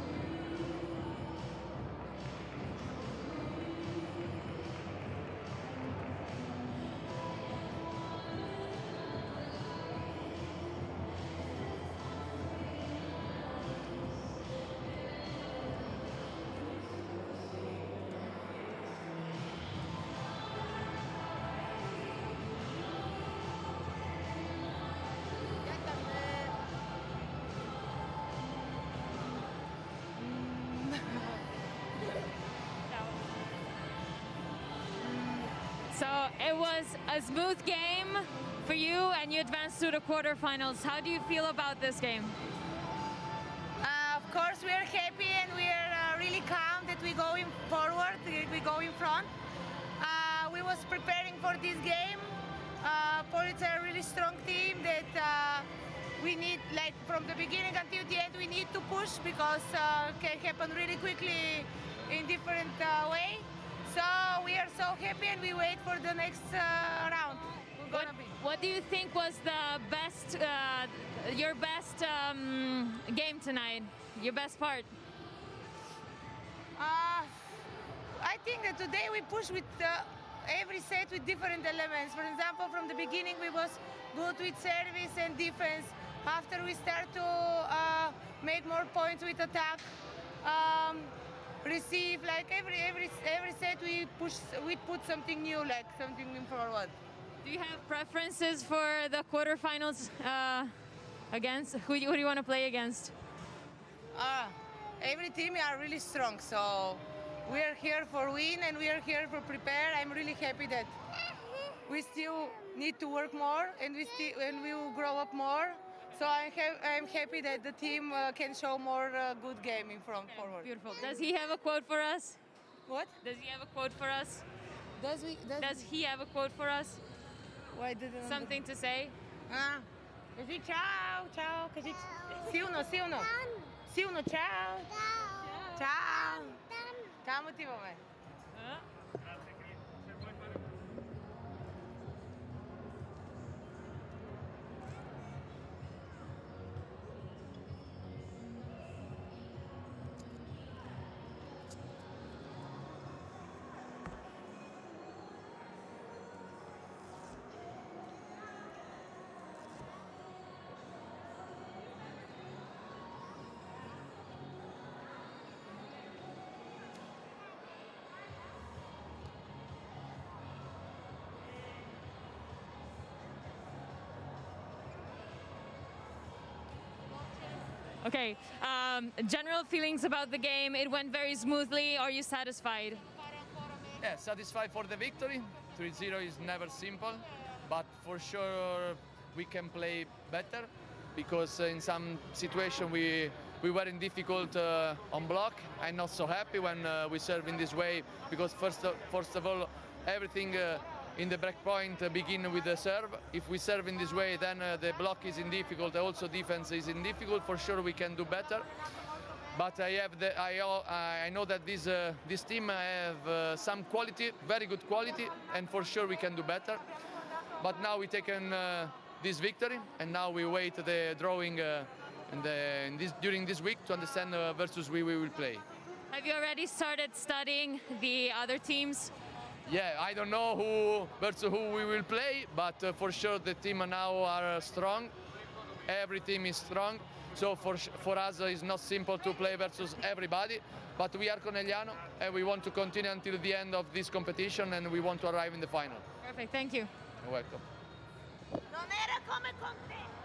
So it was a smooth game for you, and you advanced to the quarterfinals. How do you feel about this game? Of course, we are happy and we are really calm that we go in forward, we go in front. We was preparing for this game. Police are a really strong team that we need, like from the beginning until the end, we need to push because can happen really quickly in different way. So we are so happy and we wait for the next round. What do you think was the best, your best game tonight? Your best part? I think that today we push with every set with different elements. For example, from the beginning we was good with service and defense. After we start to make more points with attack, receive, like every set we put something new, like something new forward. Do you have preferences for the quarterfinals against? Who do you want to play against? Every team are really strong, so we are here for win and we are here for prepare. I'm really happy that we still need to work more and we will grow up more. So I'm happy that the team can show more good game in front forward. Beautiful. Does he have a quote for us? What? Does he have a quote for us? Does He have a quote for us? Why didn't Something to say? Ah. Così ciao, ciao, così. Sì uno, sì uno. Sì uno, ciao. Ciao. Ciao, motivo me. Okay. General feelings about the game. It went very smoothly. Are you satisfied? Yeah, satisfied for the victory. 3-0 is never simple, but for sure we can play better because in some situation we were in difficult on block. I'm not so happy when we serve in this way because first of all everything in the break point begin with the serve. If we serve in this way, then the block is in difficult. Also defense is in difficult. For sure we can do better. But I know that this team have some quality, very good quality, and for sure we can do better. But now we taken this victory, and now we wait the drawing during this week to understand versus we will play. Have you already started studying the other teams? Yeah, I don't know who versus who we will play, but for sure the team now are strong. Every team is strong. So for us it's not simple to play versus everybody, but we are Conegliano and we want to continue until the end of this competition and we want to arrive in the final. Perfect, thank you. You're welcome. Non era come con te.